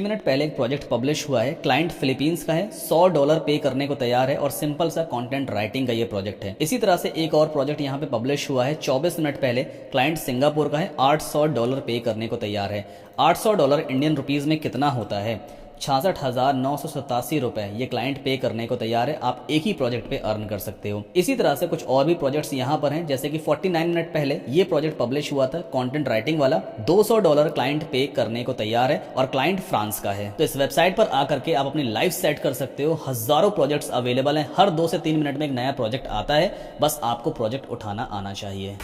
Minute पहले एक project publish हुआ है। क्लाइंट फिलीपींस का है, $100 पे करने को तैयार है और सिंपल सा कंटेंट राइटिंग का ये प्रोजेक्ट है। इसी तरह से एक और प्रोजेक्ट यहाँ पे पब्लिश हुआ है 24 मिनट पहले। क्लाइंट सिंगापुर का है, $800 पे करने को तैयार है। $800 इंडियन रुपीज में कितना होता है? 66,987 रुपए ये क्लाइंट पे करने को तैयार है। आप एक ही प्रोजेक्ट पे अर्न कर सकते हो। इसी तरह से कुछ और भी प्रोजेक्ट्स यहाँ पर हैं, जैसे कि 49 मिनट पहले ये प्रोजेक्ट पब्लिश हुआ था कंटेंट राइटिंग वाला। $200 क्लाइंट पे करने को तैयार है और क्लाइंट फ्रांस का है। तो इस वेबसाइट पर आकर के आप अपनी लाइफ सेट कर सकते हो। हजारों प्रोजेक्ट्स अवेलेबल हैं, हर 2 से 3 मिनट में एक नया प्रोजेक्ट आता है, बस आपको प्रोजेक्ट उठाना आना चाहिए।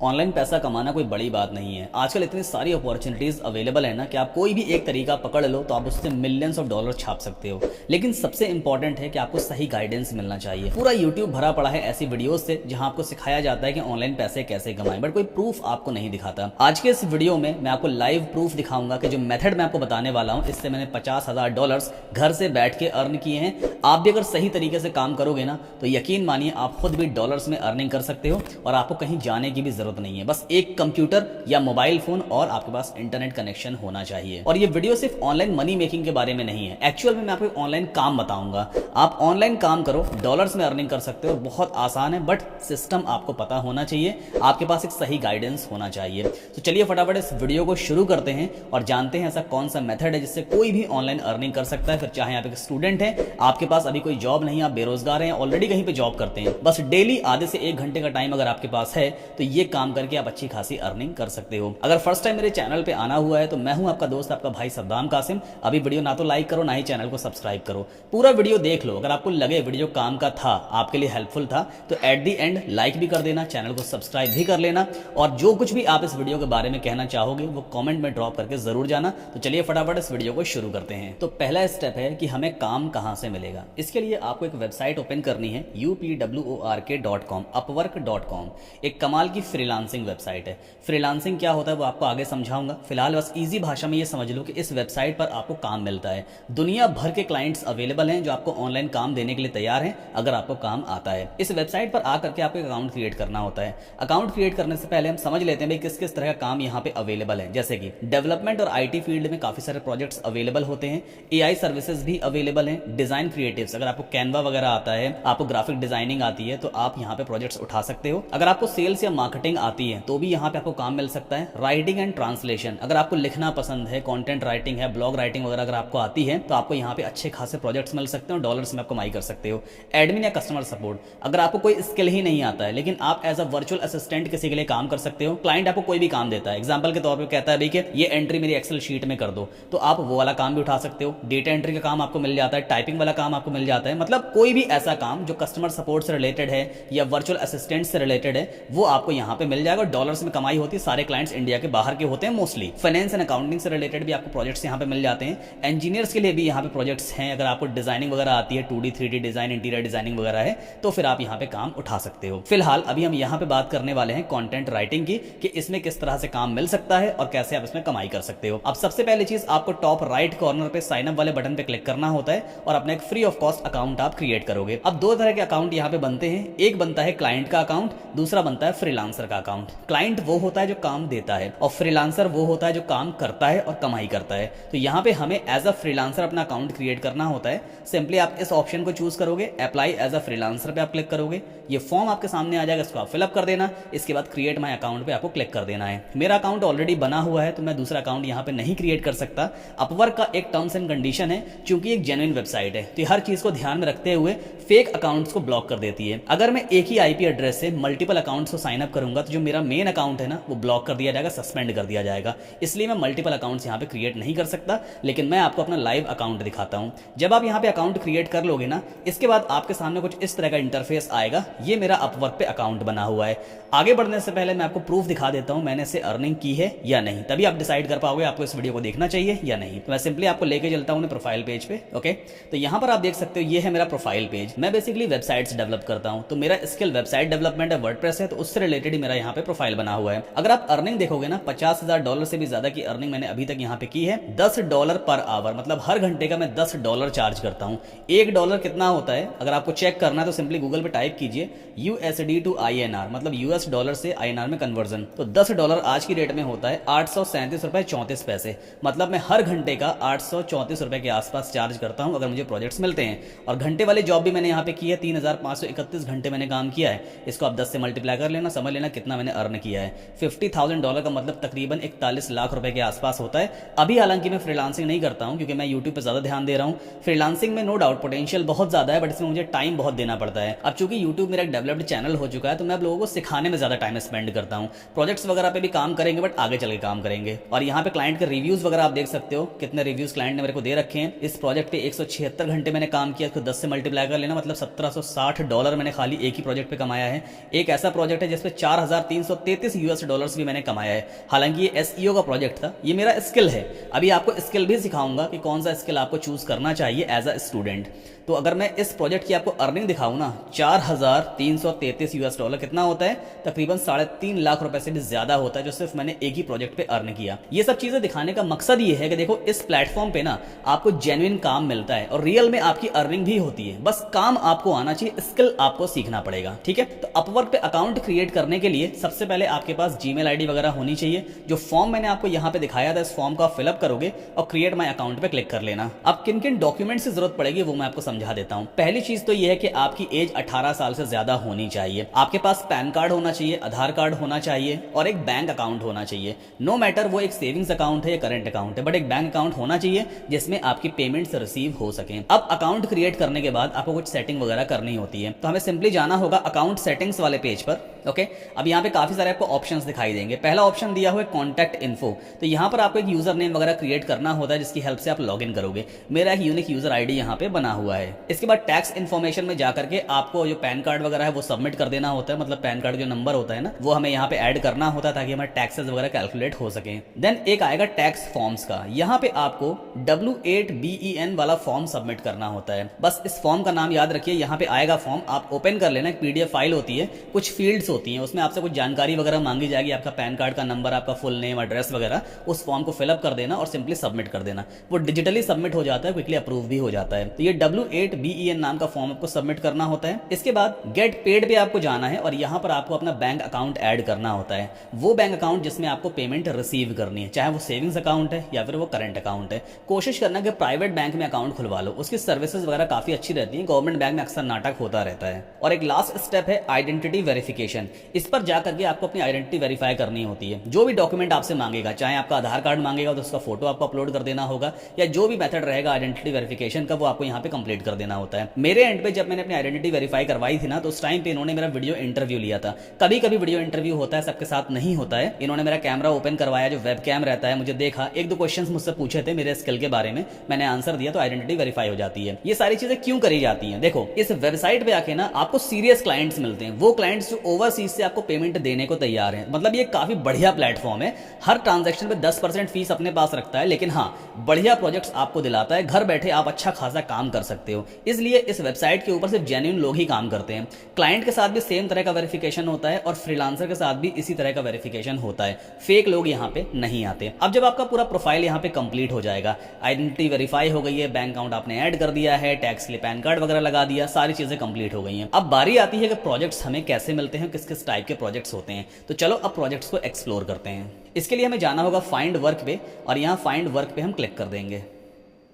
ऑनलाइन पैसा कमाना कोई बड़ी बात नहीं है। आजकल इतनी सारी अपॉर्चुनिटीज अवेलेबल है ना कि आप कोई भी एक तरीका पकड़ लो तो आप उससे मिलियंस ऑफ डॉलर छाप सकते हो। लेकिन सबसे इंपॉर्टेंट है कि आपको सही गाइडेंस मिलना चाहिए। पूरा यूट्यूब भरा पड़ा है ऐसी वीडियोस से जहां आपको सिखाया जाता है कि ऑनलाइन पैसे कैसे कमाएं, बट कोई प्रूफ आपको नहीं दिखाता। आज के इस वीडियो में मैं आपको लाइव प्रूफ दिखाऊंगा कि जो मेथड मैं आपको बताने वाला हूं, इससे मैंने $50,000 घर से बैठ के अर्न किए हैं। आप भी अगर सही तरीके से काम करोगे ना तो यकीन मानिए आप खुद भी डॉलर्स में अर्निंग कर सकते हो और आपको कहीं जाने की भी जरूरत नहीं है। बस एक कंप्यूटर या मोबाइल फोन और आपके पास इंटरनेट कनेक्शन होना चाहिए। और ये वीडियो सिर्फ ऑनलाइन मनी मेकिंग के बारे में नहीं है, एक्चुअल में मैं आपको ऑनलाइन काम बताऊंगा। आप ऑनलाइन काम करो, डॉलर्स में अर्निंग कर सकते हो। बहुत आसान है, बट सिस्टम आपको पता होना चाहिए, आपके पास एक सही गाइडेंस होना चाहिए। तो चलिए फटाफट इस वीडियो को शुरू करते हैं और जानते हैं ऐसा कौन सा मेथड है जिससे कोई भी ऑनलाइन अर्निंग कर सकता है। फिर चाहे आप एक स्टूडेंट हैं, आपके पास अभी कोई जॉब नहीं, आप बेरोजगार हैं, ऑलरेडी कहीं पे जॉब करते हैं, बस डेली आधे से 1 घंटे का टाइम अगर आपके पास है तो ये काम करके आप अच्छी खासी अर्निंग कर सकते हो। अगर फर्स्ट टाइम मेरे चैनल पे आना हुआ है तो मैं हूं आपका दोस्त, आपका भाई सद्दाम कासिम। अभी वीडियो ना तो लाइक करो ना ही चैनल को सब्सक्राइब करो, पूरा वीडियो देख लो। अगर आपको लगे वीडियो काम का था, आपके लिए हेल्पफुल था, तो एट दी एंड लाइक भी कर देना, चैनल को सब्सक्राइब भी कर लेना और जो कुछ भी आप इस वीडियो के बारे में कहना चाहोगे वो कॉमेंट में ड्रॉप करके जरूर जाना। तो चलिए फटाफट इस वीडियो को शुरू करते हैं। तो पहला स्टेप है कि हमें काम कहां से मिलेगा। इसके लिए आपको एक वेबसाइट ओपन करनी है, upwork.com, upwork.com। एक कमाल की फ्रीलांसिंग वेबसाइट है। फ्रीलांसिंग क्या होता है वो आपको आगे समझाऊंगा। फिलहाल बस इजी भाषा में ये समझ लो कि इस वेबसाइट पर आपको काम मिलता है। दुनिया भर के क्लाइंट्स अवेलेबल हैं जो आपको ऑनलाइन काम देने के लिए तैयार हैं अगर आपको काम आता है। इस वेबसाइट पर आकर के आपको एक अकाउंट क्रिएट करना होता है। अकाउंट क्रिएट करने से पहले हम समझ लेते हैं भाई किस किस तरह का काम यहाँ पे अवेलेबल है। जैसे कि डेवलपमेंट और IT फील्ड में काफी सारे प्रोजेक्ट्स अवेलेबल होते हैं। AI सर्विसेज भी अवेलेबल हैं। डिजाइन क्रिएटिव्स, अगर आपको कैनवा वगैरह आता है, आपको ग्राफिक डिजाइनिंग आती है, तो आप यहाँ पे प्रोजेक्ट्स उठा सकते हो। अगर आपको सेल्स या मार्केटिंग आती है तो भी यहाँ पे आपको काम मिल सकता है। राइटिंग एंड ट्रांसलेशन, अगर आपको लिखना पसंद है, कंटेंट राइटिंग है, ब्लॉग राइटिंग वगैरह अगर आपको आती है तो आपको यहाँ पे अच्छे खासे प्रोजेक्ट्स मिल सकते हैं और डॉलर्स में आप कमाई कर सकते हो। एडमिन या कस्टमर सपोर्ट, अगर आपको कोई स्किल ही नहीं आता है लेकिन आप एज अ वर्चुअल असिस्टेंट किसी के लिए काम कर सकते हो। क्लाइंट आपको कोई भी काम देता है, एग्जाम्पल के तौर पर कहता है भाई कि ये एंट्री मेरी एक्सेल शीट में कर दो, तो आप वो वाला काम भी उठा सकते हो। डेटा एंट्री का काम आपको मिल जाता है, टाइपिंग वाला काम आपको मिल जाता है। मतलब कोई भी ऐसा काम जो कस्टमर सपोर्ट से रिलेटेड है या वर्चुअल असिस्टेंट से रिलेटेड है वो आपको यहाँ पे मिल जाएगा। डॉलर्स में कमाई होती है। सारे क्लाइंट्स इंडिया के बाहर के होते हैं मोस्टली। फाइनेंस एंड अकाउंटिंग से रिलेटेड भी आपको प्रोजेक्ट्स यहाँ पे मिल जाते हैं। इंजीनियर्स के लिए भी यहाँ पे प्रोजेक्ट्स हैं। अगर आपको डिजाइनिंग वगैरह आती है, 2D 3D design, interior designing वगैरह है, तो फिर आप यहाँ पे काम उठा सकते हो। फिलहाल अभी हम यहाँ पे बात करने वाले हैं कंटेंट राइटिंग की, कि इसमें किस तरह से काम मिल सकता है और कैसे आप इसमें कमाई कर सकते हो। अब सबसे पहली चीज, आपको टॉप राइट कॉर्नर पे साइन अप वाले बटन पे क्लिक करना होता है और अपना एक फ्री ऑफ कॉस्ट अकाउंट आप क्रिएट करोगे। अब 2 तरह के अकाउंट यहाँ पे बनते हैं। एक बनता है क्लाइंट का अकाउंट, दूसरा बनता है फ्रीलांसर का अकाउंट। क्लाइंट वो होता है जो काम देता है और फ्रीलांसर वो होता है जो काम करता है और कमाई करता है। तो यहाँ पे हमें एज अ फ्रीलांसर अपना अकाउंट क्रिएट करना होता है। सिंपली आप इस ऑप्शन को चूज करोगे, अप्लाई एज अ फ्रीलांसर पे आप क्लिक करोगे। ये फॉर्म आपके सामने आ जाएगा, इसको आप फिलअप कर देना। इसके बाद क्रिएट माई अकाउंट पे आपको क्लिक कर देना है। मेरा अकाउंट ऑलरेडी बना हुआ है तो मैं दूसरा अकाउंट यहाँ पे नहीं क्रिएट कर सकता। अपवर्क का एक टर्म्स एंड कंडीशन है, क्योंकि एक जेन्युइन वेबसाइट है तो हर चीज को ध्यान में रखते हुए फेक अकाउंट्स को ब्लॉक कर देती है। अगर मैं एक ही IP एड्रेस से मल्टीपल अकाउंट्स को साइन अप करूंगा तो जो मेरा मेन अकाउंट है ना वो ब्लॉक कर दिया जाएगा, सस्पेंड कर दिया जाएगा। इसलिए मैं मल्टीपल अकाउंट्स यहाँ पे क्रिएट नहीं कर सकता। लेकिन मैं आपको अपना लाइव अकाउंट दिखाता हूँ। जब आप यहाँ पे अकाउंट क्रिएट कर लोगे ना, इसके बाद आपके सामने कुछ इस तरह का इंटरफेस आएगा। ये मेरा अपवर्क पे अकाउंट बना हुआ है। आगे बढ़ने से पहले मैं आपको प्रूफ दिखा देता हूँ मैंने इसे अर्निंग की है या नहीं, तभी आप डिसाइड कर पाओगे आपको इस वीडियो को देखना चाहिए या नहीं। तो मैं सिंपली आपको लेके चलता हूँ प्रोफाइल पेज पे। ओके, तो यहाँ पर आप देख सकते हो ये है मेरा प्रोफाइल पेज। मैं बेसिकली वेबसाइट्स डेवलप करता हूँ, तो मेरा स्किल वेबसाइट डेवलपमेंट है, वर्डप्रेस है, तो उससे रिलेटेड ही मेरा यहाँ पे प्रोफाइल बना हुआ है। अगर आप अर्निंग देखोगे ना, $50,000 से भी ज्यादा की अर्निंग मैंने अभी तक यहाँ पे की है। $10 पर आवर, मतलब हर घंटे का मैं $10 चार्ज करता हूँ। $1 कितना होता है अगर आपको चेक करना है तो सिंपली गूगल पे टाइप कीजिए USD टू INR, मतलब US डॉलर से INR में कन्वर्जन। तो $10 आज की डेट में होता है 837 रुपए 34 पैसे, मतलब मैं हर घंटे का 834 रुपए के आसपास चार्ज करता हूं अगर मुझे प्रोजेक्ट्स मिलते हैं। और घंटे वाली जॉब भी मैंने यहाँ पे की है, 3531 घंटे मैंने काम किया है। इसको आप 10 से मल्टीप्लाई कर लेना, समझ लेना कितना मैंने अर्न किया है। $50,000 का मतलब तकरीबन 41 लाख रुपए के आसपास होता है। अभी हालांकि मैं फ्रीलांसिंग नहीं करता हूं क्योंकि मैं यूट्यूब पे ज्यादा ध्यान दे रहा हूं। फ्रीलांसिंग में नो डाउट पोटेंशियल बहुत ज्यादा है, बट इसमें मुझे टाइम बहुत देना पड़ता है। अब चूंकि यूट्यूब मेरा एक डेवलप्ड चैनल हो चुका है, तो मैं अब लोगों को सिखाने में ज्यादा टाइम स्पेंड करता हूं। प्रोजेक्ट्स वगैरह पे भी काम करेंगे, बट आगे चल के काम करेंगे। और यहाँ पे क्लाइंट के रिव्यूज वगैरह आप देख सकते हो, कितने रिव्यूज क्लाइंट ने मेरे को दे रखे हैं। इस प्रोजेक्ट पे 176 घंटे मैंने काम किया, इसको 10 से मल्टीप्लाई कर लेना, मतलब $1760 मैंने खाली एक ही प्रोजेक्ट पे कमाया है। एक ऐसा प्रोजेक्ट है जिसपे $4333 US भी मैंने कमाया है। हालांकि ये SEO का प्रोजेक्ट था, ये मेरा स्किल है। अभी आपको स्किल भी सिखाऊंगा कि कौन सा स्किल आपको चूज करना चाहिए एज अ स्टूडेंट। तो अगर मैं इस प्रोजेक्ट की आपको अर्निंग दिखाऊं ना, $4333 US कितना होता है, तकरीबन 3.5 लाख रुपए से भी ज्यादा होता है, जो सिर्फ मैंने एक ही प्रोजेक्ट पे अर्न किया। ये सब चीजें दिखाने का मकसद ये है कि देखो इस प्लेटफॉर्म पे ना आपको जेन्युइन काम मिलता है और रियल में आपकी अर्निंग भी होती है। बस काम आपको आना चाहिए, स्किल आपको सीखना पड़ेगा, ठीक है। तो अपवर्क पे अकाउंट क्रिएट करने के लिए सबसे पहले आपके पास जीमेल आईडी वगैरह होनी चाहिए। जो फॉर्म मैंने आपको यहाँ पे दिखाया था, इस फॉर्म को आप फिलअप करोगे और क्रिएट माई अकाउंट पे क्लिक कर लेना। अब किन किन डॉक्यूमेंट की जरूरत पड़ेगी वो मैं आपको समझा देता हूं। पहली चीज तो यह है कि आपकी एज 18 साल से ज्यादा होनी चाहिए। आपके पास पैन कार्ड होना चाहिए, आधार कार्ड होना चाहिए और एक बैंक अकाउंट होना चाहिए। नो मैटर वो एक सेविंग्स अकाउंट है या करंट अकाउंट है, बट एक बैंक अकाउंट होना चाहिए जिसमें आपकी पेमेंट्स रिसीव हो सके। अब अकाउंट क्रिएट करने के बाद आपको कुछ सेटिंग वगैरह करनी होती है, तो हमें सिंपली जाना होगा अकाउंट सेटिंग्स वाले पेज पर। ओके, अब यहाँ पे काफी सारे आपको ऑप्शंस दिखाई देंगे। पहला ऑप्शन दिया हुआ है कॉन्टैक्ट इन्फो, तो यहाँ पर आपको एक यूजर नेम वगैरह क्रिएट करना होता है जिसकी हेल्प से आप लॉग इन करोगे। मेरा एक यूनिक यूजर आईडी यहाँ पे बना हुआ है। इसके बाद टैक्स इन्फॉर्मेशन में जाकर के आपको जो पैन कार्ड वगैरह है वो सबमिट कर देना होता है, मतलब पैन कार्ड जो नंबर होता है ना वो हमें यहाँ पे ऐड करना होता है ताकि हमारे टैक्सेस वगैरह कैलकुलेट हो सके। देन एक आएगा टैक्स फॉर्म्स का, यहाँ पे आपको W8BEN वाला फॉर्म सबमिट करना होता है। बस इस फॉर्म का नाम याद रखिए, यहाँ पे आएगा फॉर्म, आप ओपन कर लेना। एक PDF फाइल होती है, कुछ फील्ड्स होती हैं, उसमें आपसे कुछ जानकारी वगैरह मांगी जाएगी, आपका पैन कार्ड का नंबर, आपका फुल नेम, एड्रेस वगैरह। उस फॉर्म को फिलअप कर देना और सिंपली सबमिट कर देना। वो डिजिटली सबमिट हो जाता है, क्विकली अप्रूव भी हो जाता है। तो ये W8BEN नाम का फॉर्म आपको सबमिट करना होता है। इसके बाद गेट पेड पे आपको जाना है और यहाँ पर आपको अपना बैंक अकाउंट ऐड करना होता है। वो बैंक अकाउंट जिसमें आपको पेमेंट रिसीव करनी है, चाहे वो सेविंग्स अकाउंट है या फिर वो करंट अकाउंट है। कोशिश करना कि प्राइवेट बैंक में अकाउंट खुलवा लो, उसकी सर्विसेज वगैरह काफी अच्छी रहती है। गवर्नमेंट बैंक में अक्सर नाटक होता रहता है। और एक लास्ट स्टेप है आइडेंटिटी वेरिफिकेशन। इस पर जाकर के आपको अपनी आइडेंटिटी वेरीफाई करनी होती है। जो भी डॉक्यूमेंट आपसे मांगेगा, चाहे आपका आधार कार्ड मांगेगा तो उसका फोटो आपको अपलोड कर देना होगा, या जो भी मेथड रहेगा आइडेंटिटी वेरिफिकेशन का वो आपको यहाँ पे कंप्लीट कर देना होता है। मेरे एंड पे जब मैंने अपनी आइडेंटिटी वेरीफाई करवाई थी ना, तो उस टाइम पे इन्होंने मेरा वीडियो इंटरव्यू लिया था। कभी कभी वीडियो इंटरव्यू होता है, सबके साथ नहीं होता है। इन्होंने मेरा कैमरा ओपन करवाया, जो वेब कैम रहता है, मुझे देखा, 1-2 क्वेश्चंस मुझसे पूछे थे मेरे स्किल के बारे में, मैंने आंसर दिया, तो आइडेंटिटी वेरीफाई हो जाती है। ये सारी चीजें क्यों करी जाती हैं? देखो, इस वेबसाइट पे आके ना आपको सीरियस क्लाइंट्स मिलते हैं, वो क्लाइंट्स जो ओवरसीज से आपको पेमेंट देने को तैयार हैं। मतलब ये काफी बढ़िया प्लेटफॉर्म है। हर ट्रांजैक्शन पे 10% फीस अपने पास रखता है, लेकिन हाँ, बढ़िया प्रोजेक्ट्स आपको दिलाता है। घर बैठे आप अच्छा खासा काम कर सकते हो। इसलिए इस वेबसाइट के ऊपर सिर्फ जेन्युइन लोग ही काम करते हैं। क्लाइंट के साथ भी सेम तरह का वेरिफिकेशन होता है और फ्रीलांसर के साथ भी इसी तरह का वेरिफिकेशन होता है। फेक लोग यहाँ पे नहीं आते। अब जब आपका पूरा प्रोफाइल यहाँ पे कंप्लीट हो जाएगा, आइडेंटिटी वेरीफाई हो गई है, बैंक अकाउंट आपने ऐड कर दिया है, टैक्स के लिए पैन कार्ड वगैरह लगा दिया, सारी चीजें कंप्लीट हो गई हैं। अब बारी आती है कि प्रोजेक्ट्स हमें कैसे मिलते हैं, किस किस टाइप के प्रोजेक्ट्स होते हैं। तो चलो अब प्रोजेक्ट्स को एक्सप्लोर करते हैं। इसके लिए हमें जाना होगा फाइंड वर्क पे, और यहाँ फाइंड वर्क पे हम क्लिक कर देंगे।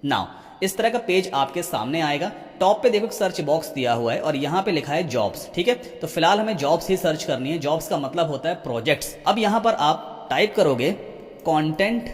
नाउ इस तरह का पेज आपके सामने आएगा। टॉप पे देखो सर्च बॉक्स दिया हुआ है और यहाँ पे लिखा है जॉब्स, ठीक है। तो फिलहाल हमें जॉब्स ही सर्च करनी है। जॉब्स का मतलब होता है प्रोजेक्ट्स। अब यहाँ पर आप टाइप करोगे कंटेंट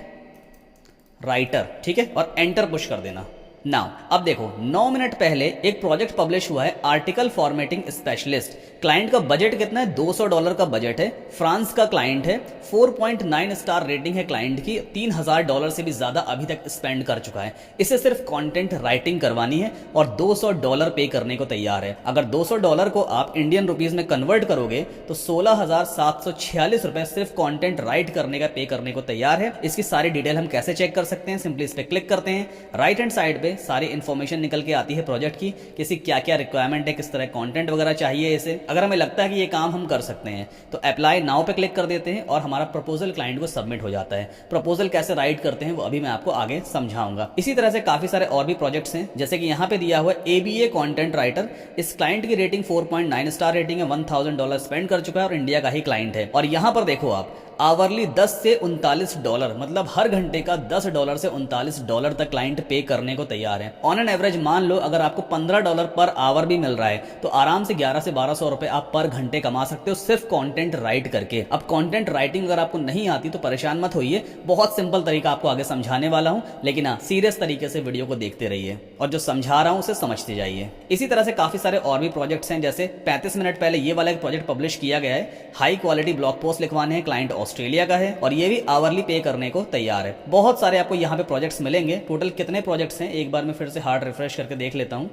राइटर, ठीक है, और एंटर पुश कर देना। नाउ अब देखो 9 मिनट पहले एक प्रोजेक्ट पब्लिश हुआ है, आर्टिकल फॉर्मेटिंग स्पेशलिस्ट। क्लाइंट का बजट कितना है? $200 का बजट है। फ्रांस का क्लाइंट है, 4.9 स्टार रेटिंग है क्लाइंट की, $3000 से भी ज्यादा अभी तक स्पेंड कर चुका है। इसे सिर्फ कंटेंट राइटिंग करवानी है और $200 पे करने को तैयार है। अगर $200 को आप इंडियन रुपीज में कन्वर्ट करोगे तो 16,746 रुपए सिर्फ कंटेंट राइट करने का पे करने को तैयार है। इसकी सारी डिटेल हम कैसे चेक कर सकते हैं? सिंपली इस पे क्लिक करते हैं। राइट हैंड साइड पे पे सारी इन्फॉर्मेशन निकल के आती है प्रोजेक्ट की, किसी क्या क्या रिक्वायरमेंट है, किस तरह कंटेंट वगैरह चाहिए इसे। अगर हमें लगता है कि ये काम हम कर सकते हैं तो अप्लाई नाउ पे क्लिक कर देते हैं और हमारा प्रपोजल क्लाइंट को सबमिट हो जाता है। प्रपोजल कैसे राइट करते हैं वो अभी मैं आपको आगे समझाऊंगा। इसी तरह से काफी सारे और भी प्रोजेक्ट्स हैं, जैसे कि यहाँ पे दिया हुआ है ABA कंटेंट राइटर। इस क्लाइंट की रेटिंग 4.9 स्टार रेटिंग है, $1000 स्पेंड कर चुका है और इंडिया का ही क्लाइंट है। और यहाँ पर देखो आप आवरली 10 से $39, मतलब हर घंटे का $10 से $39 तक क्लाइंट पे करने को तैयार है। ऑन एन एवरेज मान लो अगर आपको $15 पर आवर भी मिल रहा है तो आराम से 1100 से 1200 रुपए आप पर घंटे कमा सकते हो सिर्फ कंटेंट राइट करके। अब कंटेंट राइटिंग अगर आपको नहीं आती तो परेशान मत होइए, बहुत सिंपल तरीका आपको आगे समझाने वाला हूं, लेकिन हाँ सीरियस तरीके से वीडियो को देखते रहिए और जो समझा रहा हूं उसे समझते जाइए। इसी तरह से काफी सारे और भी प्रोजेक्ट्स हैं, जैसे 35 मिनट पहले ये वाला एक प्रोजेक्ट पब्लिश किया गया है, हाई क्वालिटी ब्लॉग पोस्ट लिखवाने हैं, क्लाइंट ऑस्ट्रेलिया का है और ये भी आवरली पे करने को तैयार है। बहुत सारे आपको यहाँ पे प्रोजेक्ट्स मिलेंगे। टोटल कितने प्रोजेक्ट्स हैं एक बार मैं फिर से हार्ड रिफ्रेश करके देख लेता हूँ।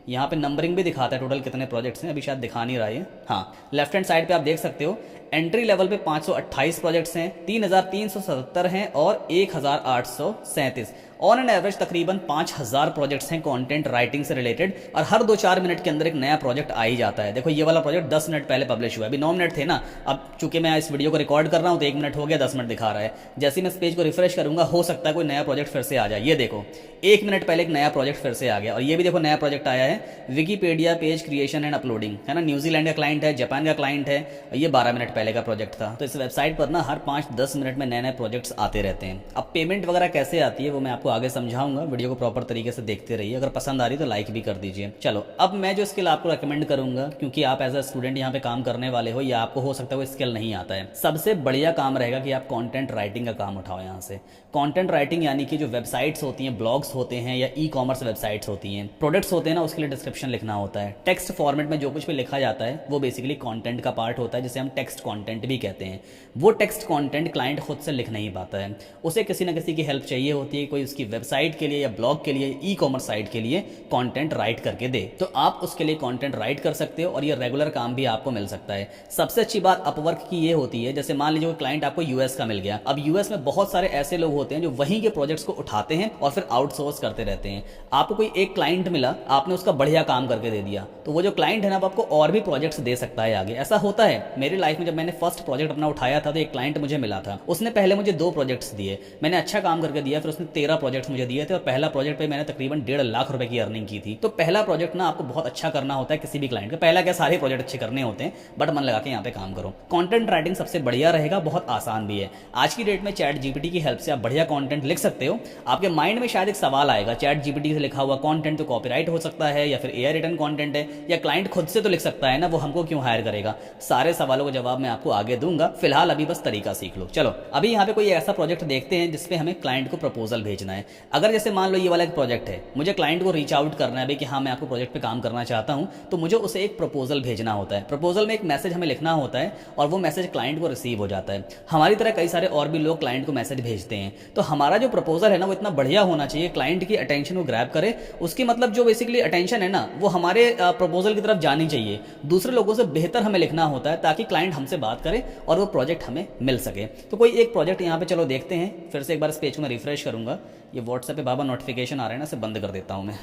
यहाँ पे नंबरिंग भी दिखाता है टोटल कितने प्रोजेक्ट्स हैं, अभी शायद दिखा नहीं रहा है। हाँ, लेफ्ट हैंड साइड पे आप देख सकते हो एंट्री लेवल पे 528 प्रोजेक्ट्स हैं, 3377 हैं और 1837। ऑन एन एवरेज तकरीबन 5000 प्रोजेक्ट्स हैं कंटेंट राइटिंग से रिलेटेड और हर 2-4 मिनट के अंदर एक नया प्रोजेक्ट आ ही जाता है। देखो ये वाला प्रोजेक्ट 10 मिनट पहले पब्लिश हुआ है, अभी 9 मिनट थे ना, अब चूंकि मैं इस वीडियो को रिकॉर्ड कर रहा हूं तो 1 मिनट हो गया, 10 मिनट दिखा रहा है। जैसे मैं इस पेज को रिफ्रेश करूंगा हो सकता है कोई नया प्रोजेक्ट फिर से आ जाए। ये देखो 1 मिनट पहले एक नया प्रोजेक्ट फिर से आ गया और ये भी देखो नया प्रोजेक्ट आया है, Wikipedia page creation and uploading, है ना। न्यूजीलैंड का क्लाइंट है, जापान का क्लाइंट है, ये 12 मिनट पहले का प्रोजेक्ट था। तो इस वेबसाइट पर ना हर 5-10 मिनट में नए नए प्रोजेक्ट्स आते रहते हैं। अब पेमेंट वगैरह कैसे आती है वो मैं आपको आगे समझाऊंगा, वीडियो को प्रॉपर तरीके से देखते रहिए। अगर पसंद आ रही तो लाइक भी कर दीजिए। चलो अब मैं जो स्किल आपको रेकमेंड करूंगा, क्योंकि आप एज अ स्टूडेंट यहाँ पे काम करने वाले हो या आपको हो सकता है वो स्किल नहीं आता है, सबसे बढ़िया काम रहेगा कि आप कंटेंट राइटिंग का काम उठाओ यहाँ से। कंटेंट राइटिंग यानी कि जो वेबसाइट्स होती हैं, ब्लॉग्स होते हैं या ई-कॉमर्स वेबसाइट्स होती हैं, प्रोडक्ट्स होते हैं ना, उसके लिए डिस्क्रिप्शन लिखना होता है। टेक्स्ट फॉर्मेट में जो कुछ भी लिखा जाता है वो बेसिकली कंटेंट का पार्ट होता है, जिसे हम टेक्स्ट कंटेंट भी कहते हैं। वो टेक्स्ट कंटेंट क्लाइंट खुद से लिख नहीं पाता है, उसे किसी ना किसी की हेल्प चाहिए होती है, कोई उसकी वेबसाइट के लिए या ब्लॉग के लिए, ई-कॉमर्स साइट के लिए कंटेंट राइट करके दे, तो आप उसके लिए कंटेंट राइट कर सकते हो और ये रेगुलर काम भी आपको मिल सकता है। सबसे अच्छी बात अपवर्क की ये होती है, जैसे मान लीजिए क्लाइंट आपको यूएस का मिल गया, अब यूएस में बहुत सारे ऐसे लोग होते हैं जो वहीं के प्रोजेक्ट्स को उठाते हैं और फिर आउटसोर्स करते रहते हैं। आपको कोई एक क्लाइंट मिला, आपने उसका बढ़िया काम करके दे दिया, तो वो जो क्लाइंट है ना वो आपको और भी प्रोजेक्ट्स दे सकता है आगे। ऐसा होता है मेरी लाइफ में, जब मैंने फर्स्ट प्रोजेक्ट अपना उठाया था तो एक क्लाइंट मुझे मिला था, उसने पहले मुझे 2 प्रोजेक्ट्स दिए, मैंने अच्छा काम करके दिया, फिर उसने 13 प्रोजेक्ट्स मुझे दिए थे और पहला प्रोजेक्ट पे मैंने तकरीबन 1.5 लाख रुपए की अर्निंग की थी। तो पहला प्रोजेक्ट ना आपको बहुत अच्छा करना होता है किसी भी क्लाइंट का, पहला क्या सारे प्रोजेक्ट अच्छे करने होते हैं, बट मन लगा के यहाँ पे काम करो। कंटेंट राइटिंग सबसे बढ़िया रहेगा, बहुत आसान भी है। आज की डेट में चैट जीपीटी की हेल्प से आप बढ़िया कंटेंट लिख सकते हो। आपके माइंड में शायद एक सवाल आएगा, चैट जीपीटी से लिखा हुआ कंटेंट तो कॉपीराइट हो सकता है या फिर एआई रिटन कंटेंट है या क्लाइंट खुद से तो लिख सकता है ना, वो हमको क्यों हायर करेगा? सारे सवालों का जवाब मैं आपको आगे दूंगा, फिलहाल अभी बस तरीका सीख लो। चलो अभी यहाँ पे कोई ऐसा प्रोजेक्ट देखते हैं जिसपे हमें क्लाइंट को प्रपोजल भेजना है। अगर जैसे मान लो ये वाला एक प्रोजेक्ट है, मुझे क्लाइंट को रीच आउट करना है कि हाँ मैं आपको प्रोजेक्ट पे काम करना चाहता हूं, तो मुझे उसे एक प्रपोजल भेजना होता है। प्रपोजल में एक मैसेज हमें लिखना होता है और वो मैसेज क्लाइंट को रिसीव हो जाता है। हमारी तरह कई सारे और भी लोग क्लाइंट को मैसेज भेजते हैं, तो हमारा जो प्रपोजल है ना वो इतना बढ़िया होना चाहिए, क्लाइंट की अटेंशन को ग्रैब करे, उसकी मतलब जो बेसिकली अटेंशन है ना वो हमारे प्रपोजल की तरफ जानी चाहिए। दूसरे लोगों से बेहतर हमें लिखना होता है ताकि क्लाइंट हमसे बात करे और वो प्रोजेक्ट हमें मिल सके। तो कोई एक प्रोजेक्ट यहाँ पे चलो देखते हैं। फिर से एक बार इस पेज को मैं रिफ्रेश करूंगा। ये व्हाट्सएप पे बाबा नोटिफिकेशन आ रहे हैं ना, इसे बंद कर देता हूँ मैं।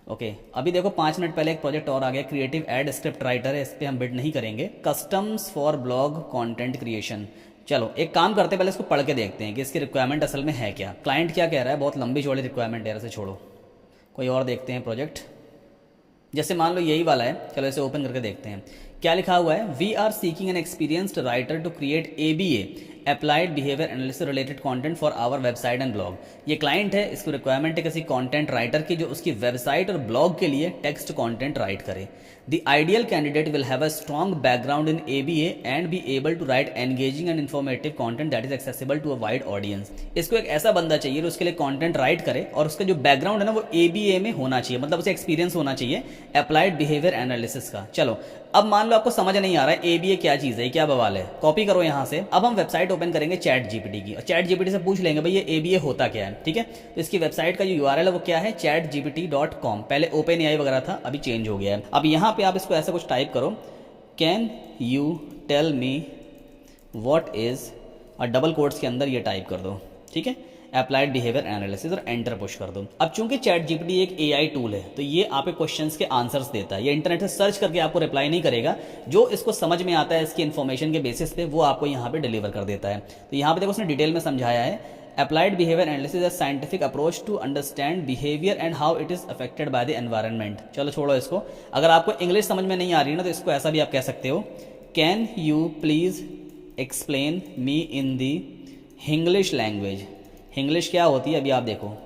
ओके अभी देखो 5 मिनट पहले एक प्रोजेक्ट और आ गया, क्रिएटिव एड स्क्रिप्ट राइटर है, इस पर हम बिड नहीं करेंगे। Customs for blog content creation. चलो एक काम करते हैं, पहले इसको पढ़ के देखते हैं कि इसकी रिक्वायरमेंट असल में है क्या, क्लाइंट क्या कह रहा है। बहुत लंबी चौड़ी रिक्वायरमेंट है, इसे छोड़ो, कोई और देखते हैं प्रोजेक्ट। जैसे मान लो यही वाला है, चलो इसे ओपन करके देखते हैं क्या लिखा हुआ है। We are seeking an experienced writer to create ABA applied behaviour analysis related content for our website and blog. ये क्लाइंट है, इसको रिक्वायरमेंट है किसी कंटेंट राइटर की जो उसकी वेबसाइट और ब्लॉग के लिए टेक्स्ट कंटेंट राइट करे। The ideal candidate will have a strong background in ABA and be able to write engaging and informative content that is accessible to a wide audience. इसको एक ऐसा बंदा चाहिए जो उसके लिए कंटेंट राइट करे और उसका जो बैकग्राउंड है ना वो ABA में होना चाहिए, मतलब उसे एक्सपीरियंस होना चाहिए अप्लाइड बिहेवियर एनालिसिस का। चलो अब मान लो आपको समझ नहीं आ रहा है ABA क्या चीज है, क्या बवाल है, कॉपी करो यहाँ से। अब हम वेबसाइट ओपन करेंगे चैट जीपीटी की और चैट जीपीटी से पूछ लेंगे भाई ये ABA होता क्या है, ठीक है। तो इसकी वेबसाइट का जो URL है वो क्या है, chatgpt.com। पहले OpenAI वगैरह था, अभी चेंज हो गया है। अब यहाँ पे आप इसको ऐसा कुछ टाइप करो, can you tell me what is, और डबल कोट्स के अंदर ये टाइप कर दो, ठीक है। अप्लाइड बिहेवियर एनालिसिस और एंटर पुश कर दो। अब चूंकि चैट जीपीटी एक एआई टूल है तो ये आपके क्वेश्चंस के आंसर्स देता है, ये इंटरनेट से सर्च करके आपको रिप्लाई नहीं करेगा, जो इसको समझ में आता है इसकी इन्फॉर्मेशन के बेसिस पे वो आपको यहाँ पे डिलीवर कर देता है। तो यहाँ पे देखो उसने डिटेल में समझाया है, Applied behavior analysis is a scientific approach to understand behavior and how it is affected by the environment। चलो छोड़ो इसको, अगर आपको इंग्लिश समझ में नहीं आ रही है ना तो इसको ऐसा भी आप कह सकते हो, can you please explain me in the English language. English क्या होती है अभी आप देखो,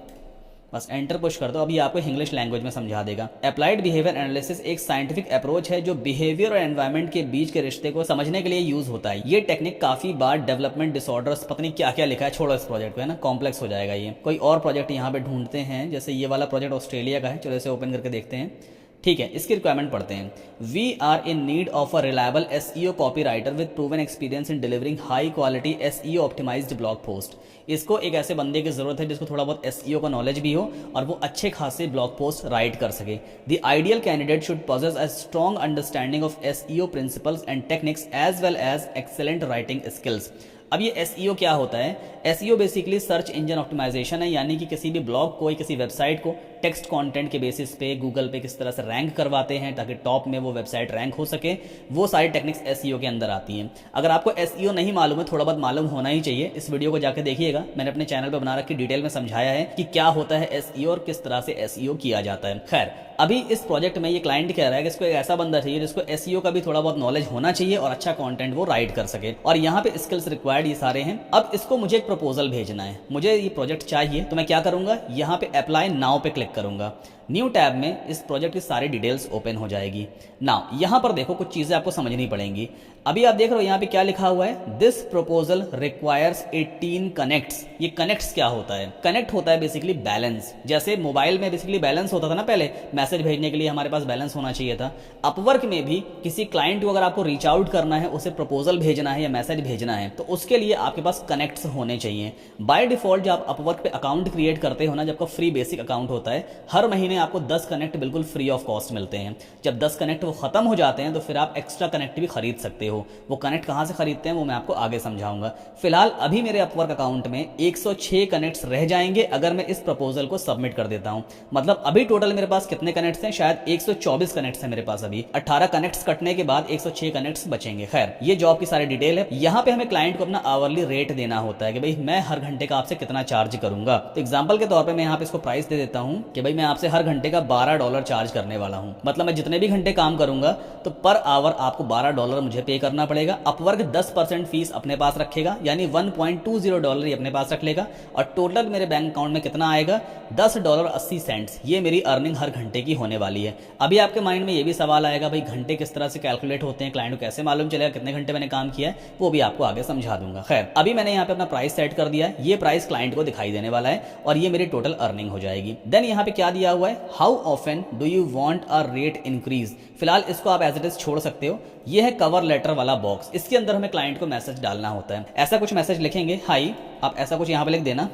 बस एंटर पुश कर दो, अभी आपको इंग्लिश लैंग्वेज में समझा देगा। अप्लाइड बिहेवियर एनालिसिस एक साइंटिफिक अप्रोच है जो बिहेवियर और एनवायरनमेंट के बीच के रिश्ते को समझने के लिए यूज होता है। ये टेक्निक काफी बार डेवलपमेंट डिसऑर्डर्स, पता नहीं क्या क्या लिखा है, छोड़ो इस प्रोजेक्ट को, है ना, कॉम्प्लेक्स हो जाएगा ये। कोई और प्रोजेक्ट यहाँ पे ढूंढते हैं, जैसे ये वाला प्रोजेक्ट ऑस्ट्रेलिया का है, चलो इसे ओपन करके देखते हैं। ठीक है, इसकी रिक्वायरमेंट पढ़ते हैं। We are in need of a reliable SEO copy writer with proven experience in delivering high quality SEO optimised blog post. इसको एक ऐसे बंदे की जरूरत है जिसको थोड़ा बहुत एसईओ का नॉलेज भी हो और वो अच्छे खासे ब्लॉग पोस्ट राइट कर सके। The ideal candidate should possess a strong understanding of SEO principles and techniques as well as excellent writing skills. अब ये एसईओ क्या होता है? SEO basically search engine optimisation है, यानी कि किसी भी ब्लॉग को, किसी वेबसाइट को टेक्स्ट कंटेंट के बेसिस पे गूगल पे किस तरह से रैंक करवाते हैं ताकि टॉप में वो वेबसाइट रैंक हो सके, वो सारी टेक्निक्स एसईओ के अंदर आती हैं। अगर आपको एसईओ नहीं मालूम है, थोड़ा बहुत मालूम होना ही चाहिए, इस वीडियो को जाकर देखिएगा, मैंने अपने चैनल पर बना रखी डिटेल में समझाया है कि क्या होता है एसईओ और किस तरह से एसईओ किया जाता है। खैर, अभी इस प्रोजेक्ट में ये क्लाइंट कह रहा है कि इसको एक ऐसा बंदा चाहिए जिसको एसईओ का भी थोड़ा बहुत नॉलेज होना चाहिए और अच्छा कंटेंट वो राइट कर सके, और यहाँ पे स्किल्स रिक्वायर्ड ये सारे हैं। अब इसको मुझे एक प्रपोजल भेजना है, मुझे ये प्रोजेक्ट चाहिए, तो मैं क्या करूंगा, यहाँ पे अप्लाई नाउ पे क्लिक करूंगा। न्यू टैब में इस प्रोजेक्ट की सारी डिटेल्स ओपन हो जाएगी। नाउ यहाँ पर देखो कुछ चीजें आपको समझनी पड़ेंगी। अभी आप देख रहे हो यहाँ पे क्या लिखा हुआ है, दिस प्रपोजल रिक्वायर्स 18 कनेक्ट्स। ये कनेक्ट्स क्या होता है? कनेक्ट होता है बेसिकली बैलेंस। जैसे मोबाइल में बेसिकली बैलेंस होता था ना पहले, मैसेज भेजने के लिए हमारे पास बैलेंस होना चाहिए था। अपवर्क में भी किसी क्लाइंट को अगर आपको रीच आउट करना है, उसे प्रपोजल भेजना है या मैसेज भेजना है, तो उसके लिए आपके पास कनेक्ट्स होने चाहिए। बाय डिफॉल्ट जब आप अपवर्क पे अकाउंट क्रिएट करते हो ना, जब आपका फ्री बेसिक अकाउंट होता है, हर महीने आपको 10 कनेक्ट बिल्कुल फ्री ऑफ कॉस्ट मिलते हैं। जब 10 कनेक्ट वो खत्म हो जाते हैं तो फिर आप एक्स्ट्रा कनेक्ट भी खरीद सकते हो। वो कनेक्ट कहां से खरीदते हैं वो मैं आपको आगे समझाऊंगा। फिलहाल अभी मेरे अपवर्क अकाउंट में 106 कनेक्ट्स रह जाएंगे अगर मैं इस प्रपोजल को सबमिट कर देता हूं। मतलब अभी टोटल मेरे पास कितने कनेक्ट्स हैं? शायद 124 कनेक्ट्स हैं मेरे पास। अभी 18 कनेक्ट्स कटने के बाद 106 कनेक्ट्स बचेंगे। खैर, ये जॉब की सारी डिटेल है। यहां पे हमें क्लाइंट को अपना आवरली रेट देना होता है कि भाई मैं हर घंटे का आपसे कितना चार्ज करूंगा। तो एग्जांपल के तौर पे मैं यहां पे इसको प्राइस दे देता हूं कि भाई मैं आपसे हर घंटे का $12 चार्ज करने वाला हूं। मतलब मैं जितने भी घंटे काम करूंगा तो पर आवर आपको $12 मुझे पे करना पड़ेगा। अपवर्क 10% फीस अपने पास रखेगा, यानी $1.20 ही अपने पास रख लेगा, और टोटल मेरे बैंक अकाउंट में कितना आएगा? $10.80। ये मेरी अर्निंग हर घंटे की होने वाली है। अभी आपके माइंड में ये भी सवाल आएगा, भाई घंटे किस तरह से कैलकुलेट होते हैं, क्लाइंट को कैसे मालूम चलेगा कितने घंटे मैंने काम किया है, वो भी आपको आगे समझा दूंगा। खैर, अभी मैंने यहाँ पे अपना प्राइस सेट कर दिया है, ये प्राइस क्लाइंट को दिखाई देने वाला है और ये मेरी टोटल अर्निंग हो जाएगी। देन यहाँ पे क्या दिया हुआ है, how often do you want a rate increase. फिलहाल इसको आप एज इट इज छोड़ सकते हो। ये है कवर लेटर वाला बॉक्स, इसके अंदर हमें क्लाइंट को मैसेज डालना होता है। ऐसा कुछ मैसेज लिखेंगे, हाई, आप ऐसा कुछ यहाँ पे लिख देना,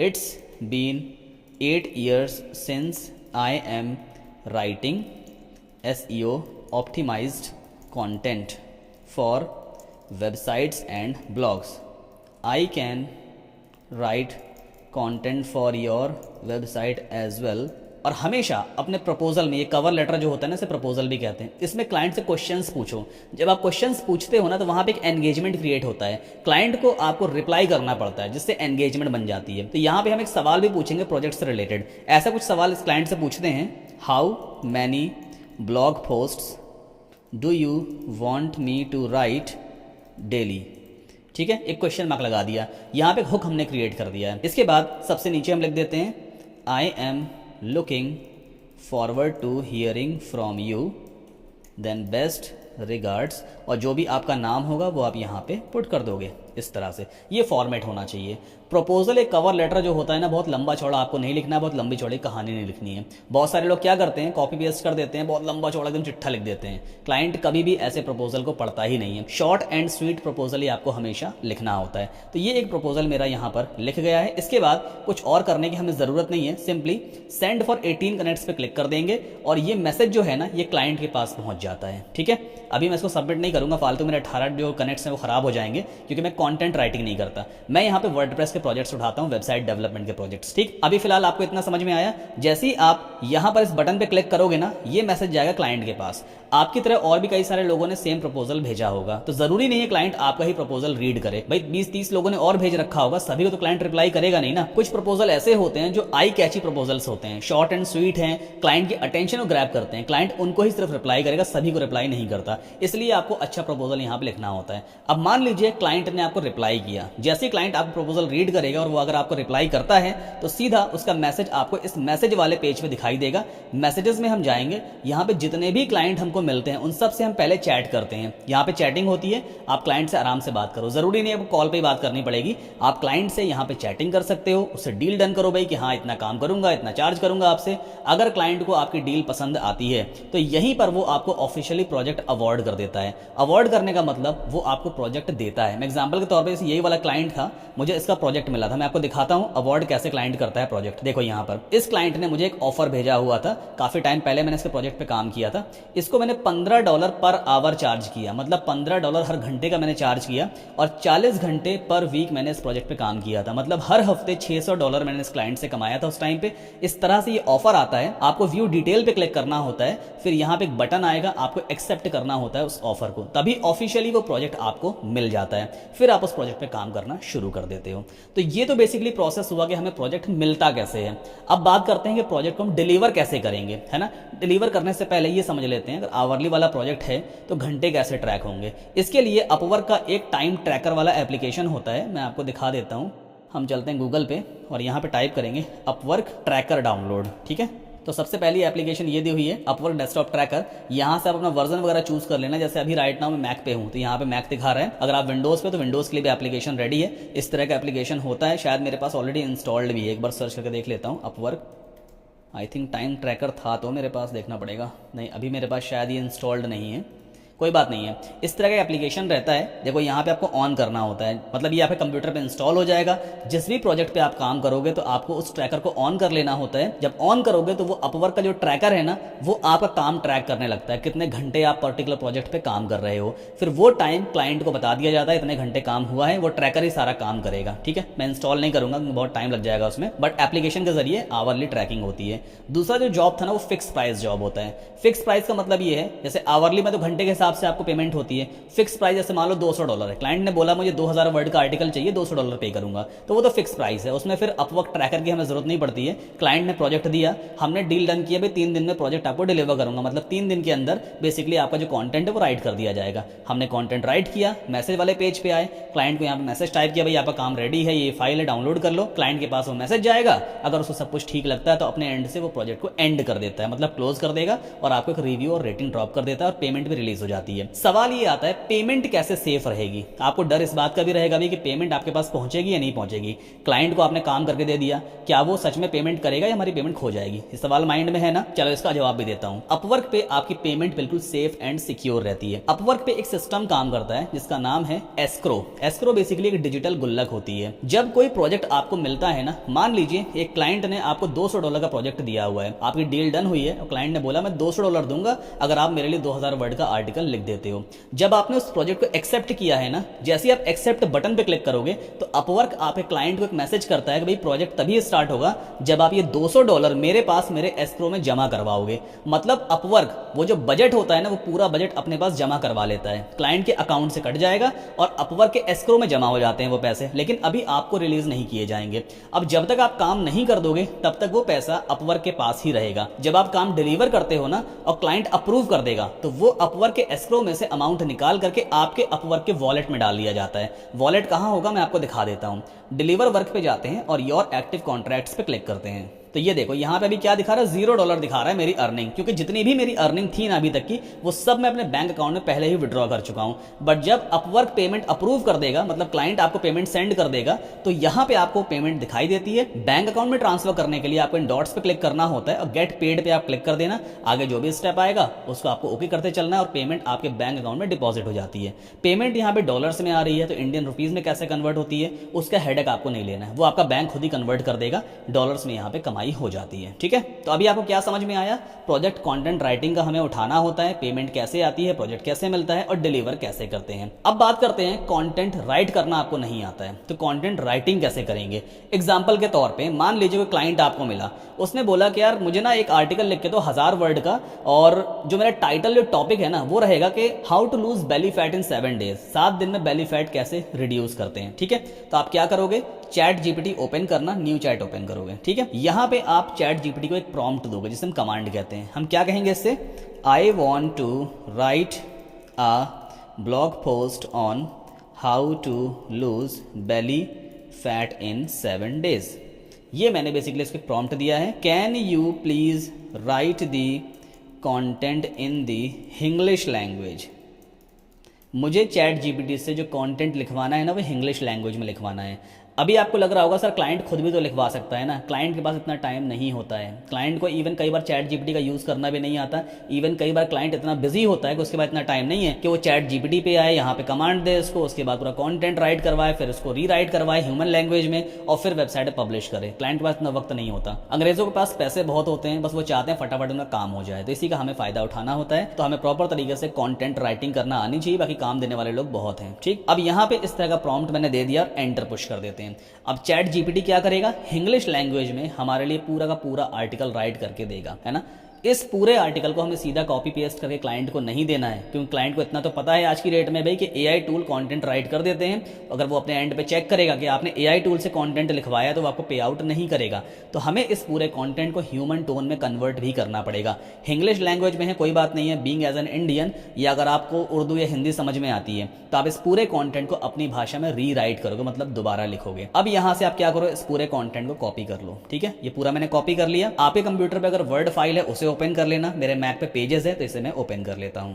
it's been 8 years since I am writing SEO optimized content for websites and blogs. I can write content for your website as well. और हमेशा अपने प्रपोजल में, ये कवर लेटर जो होता है ना, इसे प्रपोजल भी कहते हैं, इसमें क्लाइंट से क्वेश्चंस पूछो। जब आप क्वेश्चंस पूछते हो ना तो वहां पे एक एंगेजमेंट क्रिएट होता है, क्लाइंट को आपको रिप्लाई करना पड़ता है जिससे एंगेजमेंट बन जाती है। तो यहाँ पे हम एक सवाल भी पूछेंगे प्रोजेक्ट से रिलेटेड। ऐसा कुछ सवाल इस क्लाइंट से पूछते हैं, how many blog posts do you want me to write daily. ठीक है, एक क्वेश्चन मार्क लगा दिया, यहाँ पे हुक हमने क्रिएट कर दिया है। इसके बाद सबसे नीचे हम लिख देते हैं, I am looking forward to hearing from you, then best regards, और जो भी आपका नाम होगा वो आप यहाँ पे पुट कर दोगे। इस तरह से ये फॉर्मेट होना चाहिए। प्रपोजल एक कवर लेटर जो होता है ना, बहुत लंबा चौड़ा आपको नहीं लिखना है, बहुत लंबी चौड़ी कहानी नहीं लिखनी है। बहुत सारे लोग क्या करते हैं, कॉपी पेस्ट कर देते हैं, बहुत लंबा चौड़ा एकदम चिट्ठा लिख देते हैं। क्लाइंट कभी भी ऐसे प्रपोजल को पढ़ता ही नहीं है। शॉर्ट एंड स्वीट प्रपोजल ही आपको हमेशा लिखना होता है। तो ये एक प्रपोजल मेरा यहाँ पर लिख गया है। इसके बाद कुछ और करने की हमें जरूरत नहीं है, सिंपली सेंड फॉर 18 कनेक्ट्स पे क्लिक कर देंगे और ये मैसेज जो है ना, ये क्लाइंट के पास पहुंच जाता है। ठीक है, अभी मैं इसको सबमिट नहीं करूंगा, फालतू मेरे 18 जो कनेक्ट्स हैं वो खराब हो जाएंगे, क्योंकि मैं कंटेंट राइटिंग नहीं करता। मैं यहाँ पे वर्डप्रेस के प्रोजेक्ट्स उठाता हूँ, वेबसाइट डेवलपमेंट के प्रोजेक्ट्स। ठीक, अभी फिलहाल आपको इतना समझ में आया। जैसे ही आप यहाँ पर इस बटन पे क्लिक करोगे ना, ये मैसेज जाएगा क्लाइंट के पास। आपकी तरह और भी कई सारे लोगों ने सेम प्रपोजल भेजा होगा, तो जरूरी नहीं है क्लाइंट आपका ही प्रपोजल रीड करे। भाई 20-30 लोगों ने और भेज रखा होगा, सभी को तो क्लाइंट रिप्लाई करेगा नहीं ना। कुछ प्रपोजल ऐसे होते हैं जो आई कैची प्रपोजल्स होते हैं, शॉर्ट एंड स्वीट हैं, क्लाइंट की अटेंशन को ग्रैब करते हैं, क्लाइंट उनको ही सिर्फ रिप्लाई करेगा, सभी को रिप्लाई नहीं करता। इसलिए आपको अच्छा प्रपोजल यहाँ पे लिखना होता है। अब मान लीजिए क्लाइंट ने आपको रिप्लाई किया, जैसे ही क्लाइंट आपको प्रपोजल रीड करेगा और वो अगर आपको रिप्लाई करता है तो सीधा उसका मैसेज आपको इस मैसेज वाले पेज पे दिखाई देगा। मैसेजेस में हम जाएंगे, यहाँ पे जितने भी क्लाइंट हमको मिलते हैं उन सब से हम पहले चैट करते हैं। यहाँ पे चैटिंग होती है, आप क्लाइंट से आराम से बात करो, जरूरी नहीं है आपको कॉल पे ही बात करनी पड़ेगी। आप क्लाइंट से यहाँ पे चैटिंग कर सकते हो, उससे डील डन करो भाई कि हाँ इतना काम करूंगा, इतना चार्ज करूंगा आपसे। अगर क्लाइंट को आपकी डील पसंद आती है तो यहीं पर वो आपको ऑफिशियली प्रोजेक्ट अवार्ड कर देता है। अवार्ड करने का मतलब वो आपको प्रोजेक्ट देता है। मैं एग्जांपल के तौर पे यही वाला क्लाइंट था, मुझे इसका प्रोजेक्ट मिला था, मैं आपको दिखाता हूं अवार्ड कैसे क्लाइंट करता है प्रोजेक्ट। देखो यहाँ पर इस क्लाइंट ने मुझे एक ऑफर भेजा हुआ था, काफी टाइम पहले मैंने इसके प्रोजेक्ट पे काम किया था। इसको मैंने $15 पर आवर चार्ज किया, मतलब $15 हर घंटे का मैंने चार्ज किया, और 40 घंटे पर वीक मैंने इस प्रोजेक्ट पे काम किया था। मतलब हर हफ्ते $600 मैंने इस क्लाइंट से कमाया था उस टाइम पे। इस तरह से ये ऑफर आता है, आपको व्यू डिटेल पे क्लिक करना होता है, फिर यहाँ पे एक बटन आएगा, आपको एक्सेप्ट करना होता है उस ऑफर को, तभी ऑफिशियली वो प्रोजेक्ट आपको मिल जाता है। फिर आप उस प्रोजेक्ट पे काम करना शुरू कर देते हो। तो ये तो बेसिकली प्रोसेस हुआ कि हमें प्रोजेक्ट मिलता कैसे है। अब बात करते हैं कि प्रोजेक्ट को हम डिलीवर कैसे करेंगे, है ना। डिलीवर करने से पहले ये समझ लेते हैं, अगर आवरली वाला प्रोजेक्ट है तो घंटे कैसे ट्रैक होंगे। इसके लिए अपवर्क का एक टाइम ट्रैकर वाला एप्लीकेशन होता है, मैं आपको दिखा देता हूँ। हम चलते हैं गूगल पे और यहाँ पे टाइप करेंगे अपवर्क ट्रैकर डाउनलोड। ठीक है, तो सबसे पहली एप्लीकेशन ये दी हुई है अपवर्क डेस्कटॉप ट्रैकर। यहाँ से आप अपना वर्जन वगैरह चूज कर लेना। जैसे अभी राइट नाउ मैं मैक पे हूँ तो यहाँ पे मैक दिखा रहा है। अगर आप विंडोज पे तो विंडोज के लिए भी एप्लीकेशन रेडी है। इस तरह का एप्लीकेशन होता है, शायद मेरे पास ऑलरेडी इंस्टॉल्ड भी है, एक बार सर्च करके देख लेता हूँ। Upwork, I think time tracker था तो मेरे पास, देखना पड़ेगा। नहीं, अभी मेरे पास शायद ये इंस्टॉल्ड नहीं है, कोई बात नहीं है। इस तरह का एप्लीकेशन रहता है। देखो यहाँ पे आपको ऑन करना होता है, मतलब ये आपके कंप्यूटर पे इंस्टॉल हो जाएगा। जिस भी प्रोजेक्ट पे आप काम करोगे तो आपको उस ट्रैकर को ऑन कर लेना होता है। जब ऑन करोगे तो वो अपवर्क का जो ट्रैकर है ना, वो आपका काम ट्रैक करने लगता है, कितने घंटे आप पर्टिकुलर प्रोजेक्ट पे काम कर रहे हो। फिर वो टाइम क्लाइंट को बता दिया जाता है, इतने घंटे काम हुआ है, वो ट्रैकर ही सारा काम करेगा। ठीक है, मैं इंस्टॉल नहीं करूंगा, बहुत टाइम लग जाएगा उसमें, बट एप्लीकेशन के जरिए आवरली ट्रैकिंग होती है। दूसरा जो जॉब था ना, वो फिक्स प्राइस जॉब होता है। फिक्स प्राइस का मतलब ये है, जैसे आवरली में तो घंटे के हिसाब से आपको पेमेंट होती है। फिक्स प्राइस जैसे मान लो $200 है, क्लाइंट ने बोला मुझे 2000 वर्ड का आर्टिकल चाहिए, $200 पे करूंगा, तो वो तो फिक्स प्राइस है। उसमें फिर अपवर्क ट्रैकर की हमें जरूरत नहीं पड़ती है। क्लाइंट ने प्रोजेक्ट दिया, हमने डील डन किया, भाई 3 दिन में प्रोजेक्ट आपको डिलीवर करूंगा, मतलब 3 दिन के अंदर बेसिकली आपका जो कंटेंट है वो राइट कर दिया जाएगा। हमने कंटेंट राइट किया, मैसेज वाले पेज पे आए, क्लाइंट को यहाँ पे मैसेज टाइप किया, भाई आपका काम रेडी है, ये फाइल है, डाउनलोड कर लो। क्लाइंट के पास वो मैसेज जाएगा, अगर उसको सब कुछ ठीक लगता है तो अपने एंड से वो प्रोजेक्ट को एंड कर देता है, मतलब क्लोज कर देगा, और आपको एक रिव्यू और रेटिंग ड्रॉप कर देता है और पेमेंट भी रिलीज हो जाती है। सवाल ये आता है पेमेंट कैसे सेफ रहेगी। आपको डर इस बात का भी रहेगा भी कि पेमेंट आपके पास पहुंचेगी या नहीं पहुंचेगी। क्लाइंट को आपने काम करके दे दिया, क्या वो सच में पेमेंट करेगा या हमारी पेमेंट खो जाएगी, ये सवाल माइंड में है ना। चलो इसका जवाब भी देता हूं। अपवर्क पे आपकी पेमेंट बिल्कुल सेफ एंड सिक्योर रहती है। अपवर्क पे एक सिस्टम काम करता है जिसका नाम है एस्क्रो। एस्क्रो बेसिकली एक डिजिटल गुल्लक होती है। जब कोई प्रोजेक्ट आपको मिलता है ना, मान लीजिए एक क्लाइंट ने आपको $200 का प्रोजेक्ट दिया हुआ है, आपकी डील डन हुई है और क्लाइंट ने बोला मैं $200 दूंगा अगर आप मेरे लिए 2000 वर्ड का आर्टिकल लिख देते हो। जब आपने उस प्रोजेक्ट को एक्सेप्ट किया है ना, जैसे ही आप एक्सेप्ट बटन पे क्लिक करोगे तो अपवर्क आपके क्लाइंट को एक मैसेज करता है कि भाई प्रोजेक्ट तभी स्टार्ट होगा जब आप ये $200 मेरे पास मेरे एस्क्रो में जमा करवाओगे। मतलब अपवर्क वो जो बजट होता है ना, वो पूरा बजट अपने पास जमा करवा लेता है, क्लाइंट के अकाउंट से कट जाएगा और अपवर्क के एस्क्रो में जमा हो जाते हैं वो पैसे, लेकिन अभी आपको रिलीज नहीं किए जाएंगे। अब जब तक आप काम नहीं कर दोगे तब तक वो पैसा अपवर्क के पास ही रहेगा। जब आप काम डिलीवर करते हो ना और क्लाइंट अप्रूव कर देगा तो वो अपवर्क के एस्क्रो में से अमाउंट निकाल करके आपके अपवर्क के वॉलेट में डाल दिया जाता है। वॉलेट कहां होगा मैं आपको दिखा देता हूं। डिलीवर वर्क पे जाते हैं और योर एक्टिव कॉन्ट्रैक्ट्स पे क्लिक करते हैं, तो ये देखो यहाँ पे अभी क्या दिखा रहा है, $0 दिखा रहा है मेरी अर्निंग, क्योंकि जितनी भी मेरी अर्निंग थी ना अभी तक की, वो सब मैं अपने बैंक अकाउंट में पहले ही विड्रॉ कर चुका हूँ। बट जब अपवर्क पेमेंट अप्रूव कर देगा, मतलब क्लाइंट आपको पेमेंट सेंड कर देगा, तो यहाँ पे आपको पेमेंट दिखाई देती है। बैंक अकाउंट में ट्रांसफर करने के लिए आपको इन डॉट्स पे क्लिक करना होता है और गेट पेड पे आप क्लिक कर देना। आगे जो भी स्टेप आएगा उसको आपको ओके करते चलना है और पेमेंट आपके बैंक अकाउंट में डिपॉजिट हो जाती है। पेमेंट यहाँ पे डॉलर्स में आ रही है तो इंडियन रुपीज में कैसे कन्वर्ट होती है उसका हेडेक आपको नहीं लेना है, वो आपका बैंक खुद ही कन्वर्ट कर देगा, डॉलर्स में यहाँ पे कमाई कमाई हो जाती है। ठीक है, तो अभी आपको क्या समझ में आया? प्रोजेक्ट कंटेंट राइटिंग का हमें उठाना होता है, पेमेंट कैसे आती है, प्रोजेक्ट कैसे मिलता है और डिलीवर कैसे करते हैं। अब बात करते हैं कंटेंट राइट करना आपको नहीं आता है तो कंटेंट राइटिंग कैसे करेंगे। एग्जाम्पल के तौर पे मान लीजिए कोई क्लाइंट आपको मिला, उसने बोला कि यार मुझे ना एक आर्टिकल लिख के दो 1000 वर्ड का, और जो मेरा टाइटल जो टॉपिक है ना वो रहेगा कि how to lose belly fat in 7 days, 7 दिन में बेली फैट कैसे रिड्यूस करते हैं। ठीक है, तो आप क्या करोगे? चैट जीपीटी ओपन करना, न्यू चैट ओपन करोगे। ठीक है, यहां पे आप चैट जीपीटी को एक प्रॉम्प्ट दोगे जिसे हम कमांड कहते हैं। हम क्या कहेंगे इससे? I want to write a blog post on how to lose belly fat in 7 days. ये मैंने बेसिकली इसको प्रॉम्प्ट दिया है। Can you please write the content in the English language. मुझे चैट जीपीटी से जो कंटेंट लिखवाना है ना वो इंग्लिश लैंग्वेज में लिखवाना है। अभी आपको लग रहा होगा सर क्लाइंट खुद भी तो लिखवा सकता है ना, क्लाइंट के पास इतना टाइम नहीं होता है, क्लाइंट को इवन कई बार चैट जीपीटी का यूज़ करना भी नहीं आता, इवन कई बार क्लाइंट इतना बिजी होता है कि उसके बाद इतना टाइम नहीं है कि वो चैट जीपीटी पे आए, यहाँ पे कमांड दे इसको, उसके बाद पूरा कंटेंट राइट करवाए, फिर उसको रीराइट करवाए ह्यूमन लैंग्वेज में और फिर वेबसाइट पर पब्लिश करे। क्लाइंट के पास इतना वक्त नहीं होता। अंग्रेजों के पास पैसे बहुत होते हैं, बस वो चाहते हैं फटाफट उनका काम हो जाए, तो इसी का हमें फायदा उठाना होता है। तो हमें प्रॉपर तरीके से कॉन्टेंट राइटिंग करना आनी चाहिए, बाकी काम देने वाले लोग बहुत हैं। ठीक, अब यहाँ पे इस तरह का प्रॉम्प्ट मैंने दे दिया और एंटर पुश कर देते हैं। अब चैट जीपीटी क्या करेगा? इंग्लिश लैंग्वेज में हमारे लिए पूरा का पूरा आर्टिकल राइट करके देगा, है ना। इस पूरे आर्टिकल को हमें सीधा कॉपी पेस्ट करके क्लाइंट को नहीं देना है, क्योंकि क्लाइंट को इतना तो पता है आज की डेट में भाई कि एआई टूल कंटेंट राइट कर देते हैं। अगर वो अपने एंड पे चेक करेगा कि आपने एआई टूल से कंटेंट लिखवाया तो वो आपको पे आउट नहीं करेगा। तो हमें इस पूरे कंटेंट को ह्यूमन टोन में कन्वर्ट भी करना पड़ेगा। इंग्लिश लैंग्वेज में है कोई बात नहीं है, बीइंग एज एन इंडियन, या अगर आपको उर्दू या हिंदी समझ में आती है तो आप इस पूरे कॉन्टेंट को अपनी भाषा में रीराइट करोगे, मतलब दोबारा लिखोगे। अब यहाँ से आप क्या करो? इस पूरे कॉन्टेंट को कॉपी कर लो। ठीक है, ये पूरा मैंने कॉपी कर लिया। आपके कंप्यूटर पर अगर वर्ड फाइल है उसे ओपन कर लेना, मेरे मैक पे पेजेस है तो इसे मैं ओपन कर लेता हूं।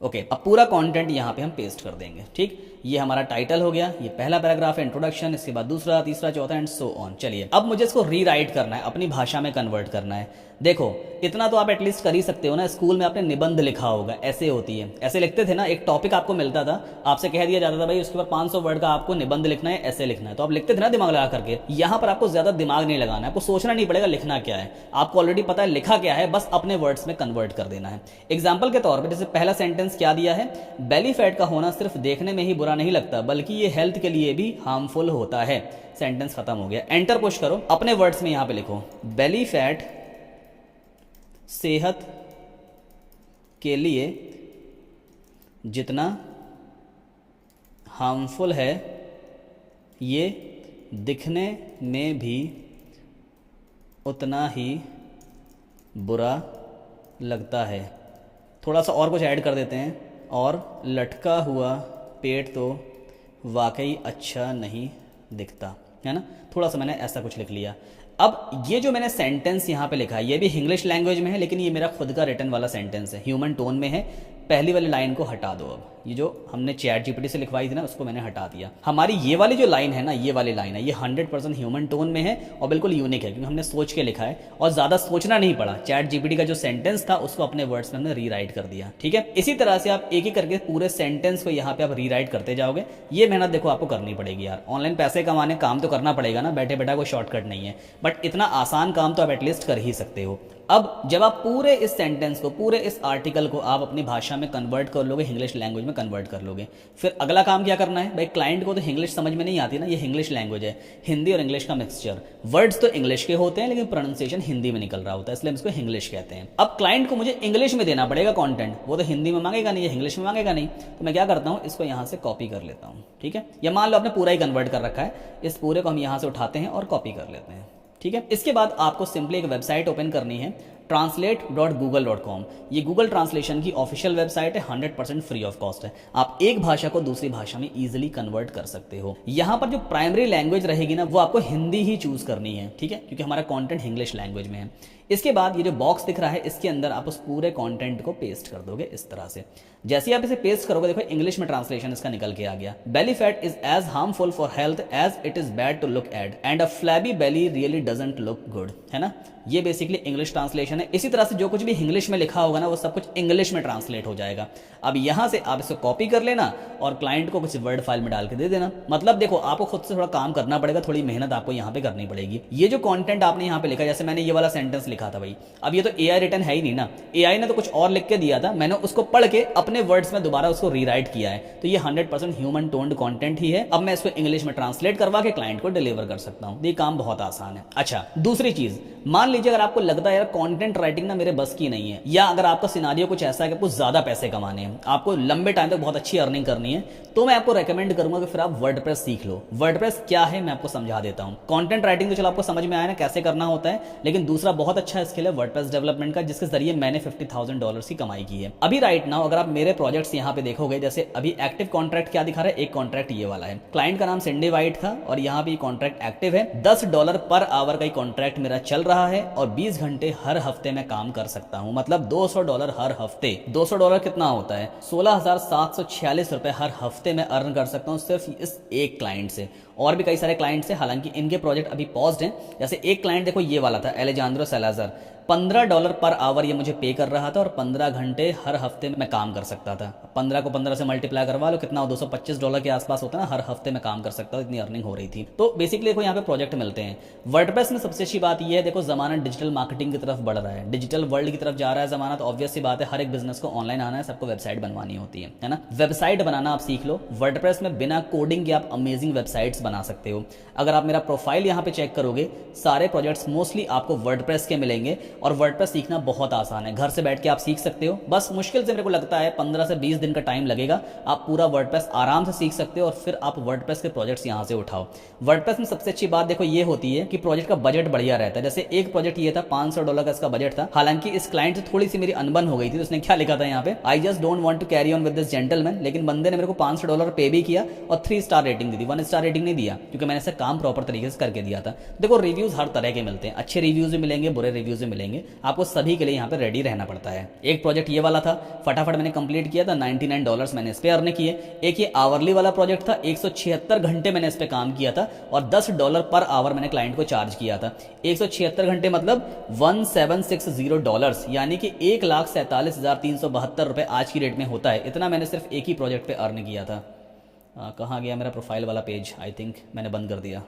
ओके, अब पूरा कंटेंट यहां पे हम पेस्ट कर देंगे। ठीक, ये हमारा टाइटल हो गया, ये पहला पैराग्राफ है इंट्रोडक्शन, इसके बाद दूसरा, तीसरा, चौथा एंड सो ऑन। चलिए अब मुझे इसको रीराइट करना है, अपनी भाषा में कन्वर्ट करना है। देखो इतना तो आप एटलीस्ट कर ही सकते हो ना, स्कूल में आपने निबंध लिखा होगा, ऐसे होती है, ऐसे लिखते थे ना। एक टॉपिक आपको मिलता था, आपसे कह दिया जाता था भाई उसके बाद 500 वर्ड का आपको निबंध लिखना है, ऐसे लिखना है, तो आप लिखते थे ना दिमाग लगा करके। यहां पर आपको ज्यादा दिमाग नहीं लगाना है, आपको सोचना नहीं पड़ेगा लिखना क्या है, आपको ऑलरेडी पता है लिखा क्या है, बस अपने वर्ड्स में कन्वर्ट कर देना है। एग्जाम्पल के तौर पर जैसे पहला सेंटेंस क्या दिया है? बेली फैट का होना सिर्फ देखने में ही बुरा नहीं लगता बल्कि ये हेल्थ के लिए भी हार्मफुल होता है। सेंटेंस खत्म हो गया, एंटर पुश करो, अपने वर्ड्स में यहां पे लिखो बेली फैट सेहत के लिए जितना हार्मफुल है ये दिखने में भी उतना ही बुरा लगता है। थोड़ा सा और कुछ ऐड कर देते हैं, और लटका हुआ पेट तो वाकई अच्छा नहीं दिखता, है ना। थोड़ा सा मैंने ऐसा कुछ लिख लिया। अब ये जो मैंने सेंटेंस यहाँ पे लिखा है ये भी इंग्लिश लैंग्वेज में है, लेकिन ये मेरा खुद का रिटन वाला सेंटेंस है, ह्यूमन टोन में है। पहली वाली लाइन को हटा दो। अब ये जो हमने चैट जीपीटी से लिखवाई थी ना उसको मैंने हटा दिया। हमारी ये वाली जो लाइन है ना, ये वाली लाइन है, ये 100% ह्यूमन टोन में है और बिल्कुल यूनिक है क्योंकि हमने सोच के लिखा है और ज़्यादा सोचना नहीं पड़ा। चैट जीपीटी का जो सेंटेंस था उसको अपने वर्ड्स में हमने रीराइट कर दिया। ठीक है, इसी तरह से आप एक एक करके पूरे सेंटेंस को यहाँ पे आप रीराइट करते जाओगे। ये मेहनत देखो आपको करनी पड़ेगी यार, ऑनलाइन पैसे कमाने काम तो करना पड़ेगा ना, बैठे बैठा कोई शॉर्टकट नहीं है, बट इतना आसान काम तो आप एटलीस्ट कर ही सकते हो। अब जब आप पूरे इस सेंटेंस को, पूरे इस आर्टिकल को आप अपनी भाषा में कन्वर्ट कर लोगे, इंग्लिश लैंग्वेज में कन्वर्ट कर लोगे, फिर अगला काम क्या करना है भाई? क्लाइंट को तो इंग्लिश समझ में नहीं आती ना, ये इंग्लिश लैंग्वेज है, हिंदी और इंग्लिश का मिक्सचर। वर्ड्स तो इंग्लिश के होते हैं लेकिन प्रोनाउंसिएशन हिंदी में निकल रहा होता है, इसलिए हम इसको इंग्लिश कहते हैं। अब क्लाइंट को मुझे इंग्लिश में देना पड़ेगा कंटेंट, वो तो हिंदी में मांगेगा नहीं, इंग्लिश में मांगेगा नहीं, तो मैं क्या करता हूँ इसको यहाँ से कॉपी कर लेता हूँ। ठीक है, या मान लो आपने पूरा ही कन्वर्ट कर रखा है, इस पूरे को हम यहाँ से उठाते हैं और कॉपी कर लेते हैं। ठीक है, इसके बाद आपको सिंपली एक वेबसाइट ओपन करनी है, translate.google.com। ये गूगल ट्रांसलेशन की ऑफिशियल वेबसाइट है, 100% फ्री ऑफ कॉस्ट है। आप एक भाषा को दूसरी भाषा में इजीली कन्वर्ट कर सकते हो। यहाँ पर जो प्राइमरी लैंग्वेज रहेगी ना वो आपको हिंदी ही चूज करनी है। ठीक है, क्योंकि हमारा कंटेंट इंग्लिश लैंग्वेज में है। इसके बाद ये जो बॉक्स दिख रहा है इसके अंदर आप उस पूरे कंटेंट को पेस्ट कर दोगे इस तरह से। जैसे ही आप इसे पेस्ट करोगे देखो इंग्लिश में ट्रांसलेशन इसका निकल के आ गया। Belly fat is as harmful for health as it is bad to look at and a flabby belly really doesn't look good, है ना। ये बेसिकली इंग्लिश ट्रांसलेशन है। ना। इसी तरह से जो कुछ भी इंग्लिश में लिखा होगा ना वो सब कुछ इंग्लिश में ट्रांसलेट हो जाएगा। अब यहाँ से आप इसको कॉपी कर लेना और क्लाइंट को कुछ वर्ड फाइल में डाल के दे देना। मतलब देखो आपको खुद से थोड़ा काम करना पड़ेगा, थोड़ी मेहनत आपको यहाँ पे करनी पड़ेगी। ये जो कंटेंट आपने यहाँ पे लिखा, जैसे मैंने ये वाला सेंटेंस लिखा था भाई, अब ये तो एआई रिटर्न है ही नहीं ना, एआई ने तो कुछ और लिख के दिया था, मैंने उसको पढ़ के अपने वर्ड्स में दोबारा उसको रीराइट किया है। तो ये 100% ह्यूमन टोन्ड कंटेंट ही है। अब मैं इसको इंग्लिश में ट्रांसलेट करवा के क्लाइंट को डिलीवर कर सकता हूँ। ये काम बहुत आसान है। अच्छा, दूसरी चीज, मान लीजिए अगर आपको लगता है यार कंटेंट राइटिंग ना मेरे बस की नहीं है, या अगर आपका सिनारियो कुछ ऐसा है कि आपको ज्यादा पैसे कमाने हैं, आपको लंबे टाइम तक बहुत अच्छी अर्निंग करनी है, तो मैं आपको रेकमेंड करूंगा कि फिर आप वर्डप्रेस सीख लो। वर्डप्रेस क्या है मैं आपको समझा देता हूं। कंटेंट राइटिंग तो चलो आपको समझ में आया ना कैसे करना होता है, लेकिन दूसरा बहुत अच्छा स्किल है वर्डप्रेस डेवलपमेंट का, जिसके जरिए मैंने $50,000 की कमाई की है। अभी राइट नाउ अगर आप मेरे प्रोजेक्ट्स यहाँ पे देखोगे, जैसे अभी एक्टिव कॉन्ट्रैक्ट क्या दिखा रहा है, एक कॉन्ट्रैक्ट ये वाला है, क्लाइंट का नाम सिंडी वाइट था और यहाँ पे कॉन्ट्रैक्ट एक्टिव है। $10 पर आवर का कॉन्ट्रैक्ट मेरा चल रहा है और 20 घंटे हर हफ्ते में काम कर सकता हूं। मतलब $200 हर हफ्ते। $200 कितना होता है? 16,746 रुपए हर हफ्ते में अर्न कर सकता हूं सिर्फ इस एक क्लाइंट से। और भी कई सारे क्लाइंट्स हैं, हालांकि इनके प्रोजेक्ट अभी पॉज्ड हैं। जैसे एक क्लाइंट देखो ये वाला था, एलेजांद्रो सलाजर, $15 पर आवर ये मुझे पे कर रहा था और 15 घंटे हर हफ्ते में मैं काम कर सकता था। 15 को 15 से मल्टीप्लाई करवा लो, कितना $225 के आसपास होता है ना, हर हफ्ते में काम कर सकता था, इतनी अर्निंग हो रही थी। तो बेसिकली देखो यहाँ पे प्रोजेक्ट मिलते हैं। वर्डप्रेस में सबसे अच्छी बात यह है, देखो जमाना डिजिटल मार्केटिंग की तरफ बढ़ रहा है, डिजिटल वर्ल्ड की तरफ जा रहा है जमाना, तो ऑब्वियस सी बात है हर एक बिजनेस को ऑनलाइन आना है, सबको वेबसाइट बनवानी होती है ना। वेबसाइट बनाना आप सीख लो। वर्डप्रेस में बिना कोडिंग के आप अमेजिंग वेबसाइट्स बना सकते हो। अगर आप मेरा प्रोफाइल यहाँ पे चेक करोगे, सारे प्रोजेक्ट्स मोस्टली आपको वर्डप्रेस के मिलेंगे और वर्डप्रेस सीखना बहुत आसान है, घर से बैठ के आप सीख सकते हो। बस मुश्किल से मेरे को लगता है 15 से 20 दिन का टाइम लगेगा, आप पूरा वर्डप्रेस आराम से सीख सकते हो और फिर आप वर्डप्रेस के प्रोजेक्ट्स यहाँ से उठाओ। वर्डप्रेस में सबसे अच्छी बात देखो ये होती है कि प्रोजेक्ट का बजट बढ़िया रहता है। जैसे एक प्रोजेक्ट ये था, $500 का इसका बजट था। हालांकि इस क्लाइंट से थोड़ी सी मेरी अनबन हो गई थी, तो उसने क्या लिखा था यहाँ पे, I just don't want to carry on with this gentleman. लेकिन बंदे ने मेरे को $500 पे भी किया और 3 स्टार रेटिंग दी थी, 1 स्टार रेटिंग नहीं दिया, क्योंकि मैंने इसे काम प्रॉपर तरीके से करके दिया था। देखो रिव्यूज हर तरह के मिलते हैं, अच्छे रिव्यूज भी मिलेंगे, बुरे रिव्यूज भी मिलेंगे, आपको सभी के लिए यहाँ पे रेडी रहना पड़ता है। एक प्रोजेक्ट ये वाला था, फटाफट मैंने कंप्लीट किया था, $99 मैंने इस पे अर्न किए। एक ये आवरली वाला प्रोजेक्ट था, 176 घंटे मैंने इस पे काम किया था और $10 पर आवर मैंने क्लाइंट को चार्ज किया था। 176 घंटे मतलब $1760, यानी कि 1,47,372 रुपए आज की डेट में होता है। इतना मैंने सिर्फ एक ही प्रोजेक्ट पे अर्न किया था। कहाँ गया मेरा प्रोफाइल वाला पेज? आई थिंक मैंने बंद कर दिया।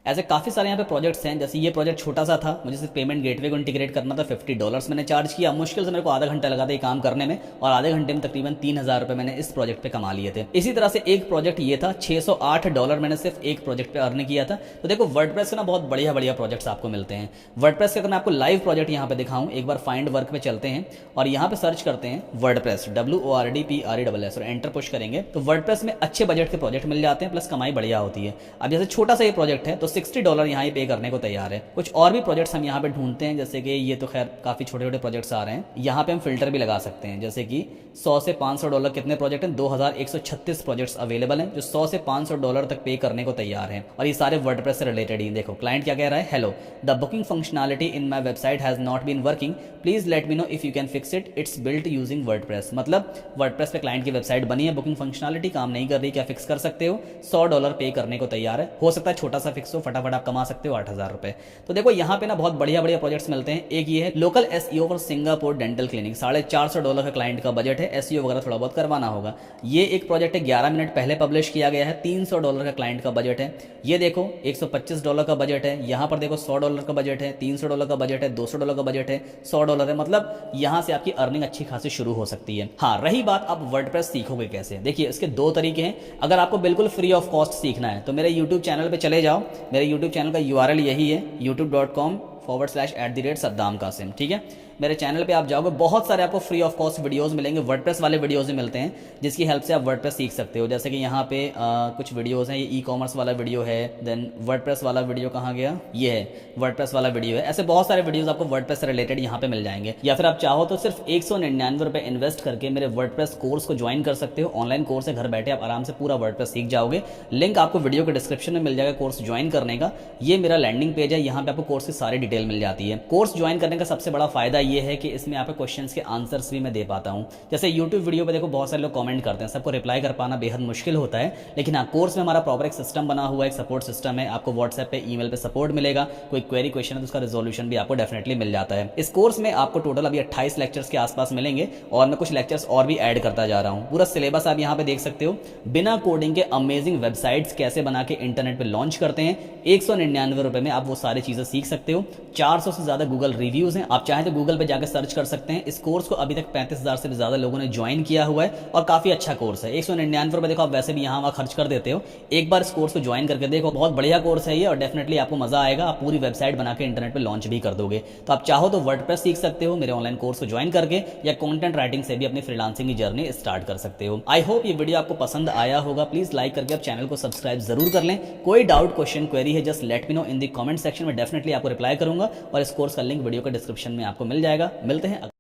ऐसे काफ़ी सारे यहाँ पे प्रोजेक्ट्स हैं। जैसे ये प्रोजेक्ट छोटा सा था, मुझे सिर्फ पेमेंट गेटवे को इंटीग्रेट करना था, $50 मैंने चार्ज किया। मुश्किल से मेरे को आधा घंटा लगा था ये काम करने में और आधे घंटे में तकरीबन $3,000 मैंने इस प्रोजेक्ट पे कमा लिए थे। इसी तरह से एक प्रोजेक्ट ये था, $608 मैंने सिर्फ एक प्रोजेक्ट पे अर्न किया था। तो देखो वर्डप्रेस के ना बहुत बढ़िया बढ़िया प्रोजेक्ट्स आपको मिलते हैं। वर्डप्रेस के अगर मैं आपको लाइव प्रोजेक्ट यहाँ पे दिखाऊँ, एक बार फाइंड वर्क पे चलते हैं और यहाँ पे सर्च करते हैं वर्डप्रेस, WORDPRESS और एंटर पुश करेंगे तो वर्डप्रेस में अच्छे बजट के प्रोजेक्ट मिल जाते हैं, प्लस कमाई बढ़िया होती है। अब जैसे छोटा सा ये प्रोजेक्ट है तो $60 यहाँ पे करने को तैयार है। कुछ और भी प्रोजेक्ट्स हम यहाँ पे ढूंढते हैं, जैसे कि ये तो खैर काफी छोटे छोटे प्रोजेक्ट्स आ रहे हैं। यहाँ पे हम फिल्टर भी लगा सकते हैं, जैसे कि $100 से $500 कितने प्रोजेक्ट हैं, 2136 प्रोजेक्ट्स अवेलेबल हैं जो $100 से $500 तक पे करने को तैयार हैं और ये सारे वर्डप्रेस से रिलेटेड ही। देखो क्लाइंट क्या कह रहा है, hello the booking functionality in my website has not been working, please let me know if you can fix it, it's built using WordPress. मतलब वर्डप्रेस पे क्लाइंट की वेबसाइट बनी है, बुकिंग फंक्शनैलिटी काम नहीं कर रही, क्या फिक्स कर सकते हो? $100 पे करने को तैयार है। हो सकता है छोटा सा फिक्स हो, फटाफट आप कमा सकते हो $8,000। तो देखो यहाँ पे ना बहुत बढ़िया बढ़िया प्रोजेक्ट्स मिलते हैं। एक ये है local SEO for Singapore dental clinic, $450 का क्लाइंट का बजट है, SEO वगैरह थोड़ा बहुत करवाना होगा। ये एक प्रोजेक्ट है, 11 मिनट पहले पब्लिश किया गया है, $300 का क्लाइंट का बजट है। ये देखो $125 का बजट है, यहाँ पर देखो $100 का बजट है, $300 का बजट है, $200 का बजट है, $100 है। मतलब यहाँ से आपकी अर्निंग अच्छी खासी शुरू हो सकती है। हाँ, रही बात आप वर्डप्रेस सीखोगे कैसे, देखिए इसके 2 तरीके हैं। अगर आपको बिल्कुल फ्री ऑफ कॉस्ट सीखना है तो मेरे यूट्यूब चैनल पे चले जाओ। मेरे यूट्यूब चैनल का URL यही है, youtube.com/@Saddam Qasim। ठीक है, मेरे चैनल पे आप जाओगे, बहुत सारे आपको फ्री ऑफ कॉस्ट वीडियोस मिलेंगे, वर्डप्रेस वाले वीडियोस भी मिलते हैं जिसकी हेल्प से आप वर्डप्रेस सीख सकते हो। जैसे कि यहाँ पे कुछ वीडियोस हैं, ये ई-कॉमर्स वाला वीडियो है, देन वर्डप्रेस वाला वीडियो कहाँ गया, ये है वर्डप्रेस वाला वीडियो है। ऐसे बहुत सारे वीडियोस आपको वर्डप्रेस से रिलेटेड यहाँ पे मिल जाएंगे। या फिर आप चाहो तो सिर्फ $199 इन्वेस्ट करके मेरे वर्डप्रेस कोर्स को ज्वाइन कर सकते हो। ऑनलाइन कोर्स है, घर बैठे आप आराम से पूरा वर्डप्रेस सीख जाओगे। लिंक आपको वीडियो के डिस्क्रिप्शन में मिल जाएगा कोर्स ज्वाइन करने का। ये मेरा लैंडिंग पेज है, यहाँ पे आपको कोर्स की सारी डिटेल मिल जाती है। कोर्स ज्वाइन करने का सबसे बड़ा फायदा ये है कि इसमें आपके क्वेश्चंस के आंसर्स भी मैं दे पाता हूँ। जैसे यूट्यूब वीडियो पे देखो बहुत सारे लोग कमेंट करते हैं, सबको रिप्लाई कर पाना बेहद मुश्किल होता है, लेकिन हाँ कोर्स में हमारा प्रॉपर एक सिस्टम बना हुआ है, एक सपोर्ट सिस्टम है। आपको व्हाट्सएप पे, ईमेल पे सपोर्ट मिलेगा, कोई क्वेरी क्वेश्चन है तो उसका रिजोल्यूशन भी आपको डेफिनेटली मिल जाता है। इस कोर्स में आपको टोटल अभी 28 लेक्चर्स के आसपास मिलेंगे और मैं कुछ लेक्चर्स और भी ऐड करता जा रहा हूँ। पूरा सिलेबस आप यहाँ पे देख सकते हो। बिना कोडिंग के अमेजिंग वेबसाइट्स कैसे बना के इंटरनेट पे लॉन्च करते हैं, 199 रुपए में आप वो सारी चीजें सीख सकते हो। 400 से ज्यादा गूगल रिव्यूज हैं, आप चाहें तो गूगल पे जाकर सर्च कर सकते हैं। इस कोर्स को अभी तक 35,000 से भी ज्यादा लोगों ने ज्वाइन किया हुआ है और काफी अच्छा कोर्स है। 199 रुपए देखो आप वैसे भी यहाँ वहाँ खर्च कर देते हो, एक बार इस कोर्स को ज्वाइन करके देखो, बहुत बढ़िया कोर्स है ये और डेफिनेटली आपको मजा आएगा। आप पूरी वेबसाइट बना के इंटरनेट पे लॉन्च भी कर दोगे। तो आप चाहो तो वर्डप्रेस सीख सकते हो मेरे ऑनलाइन कोर्स को ज्वाइन करके, या कंटेंट राइटिंग से भी अपनी फ्रीलांसिंग की जर्नी स्टार्ट कर सकते हो। आई होप ये वीडियो आपको पसंद आया होगा। प्लीज लाइक करके आप चैनल को सब्सक्राइब जरूर कर लें। कोई डाउट, क्वेश्चन, क्वेरी है, just let me no in the comment section में, डेफिनेटली आपको रिप्लाई करूंगा और इस कोर्स का लिंक वीडियो के डिस्क्रिप्शन में आपको मिल जाएगा। मिलते हैं।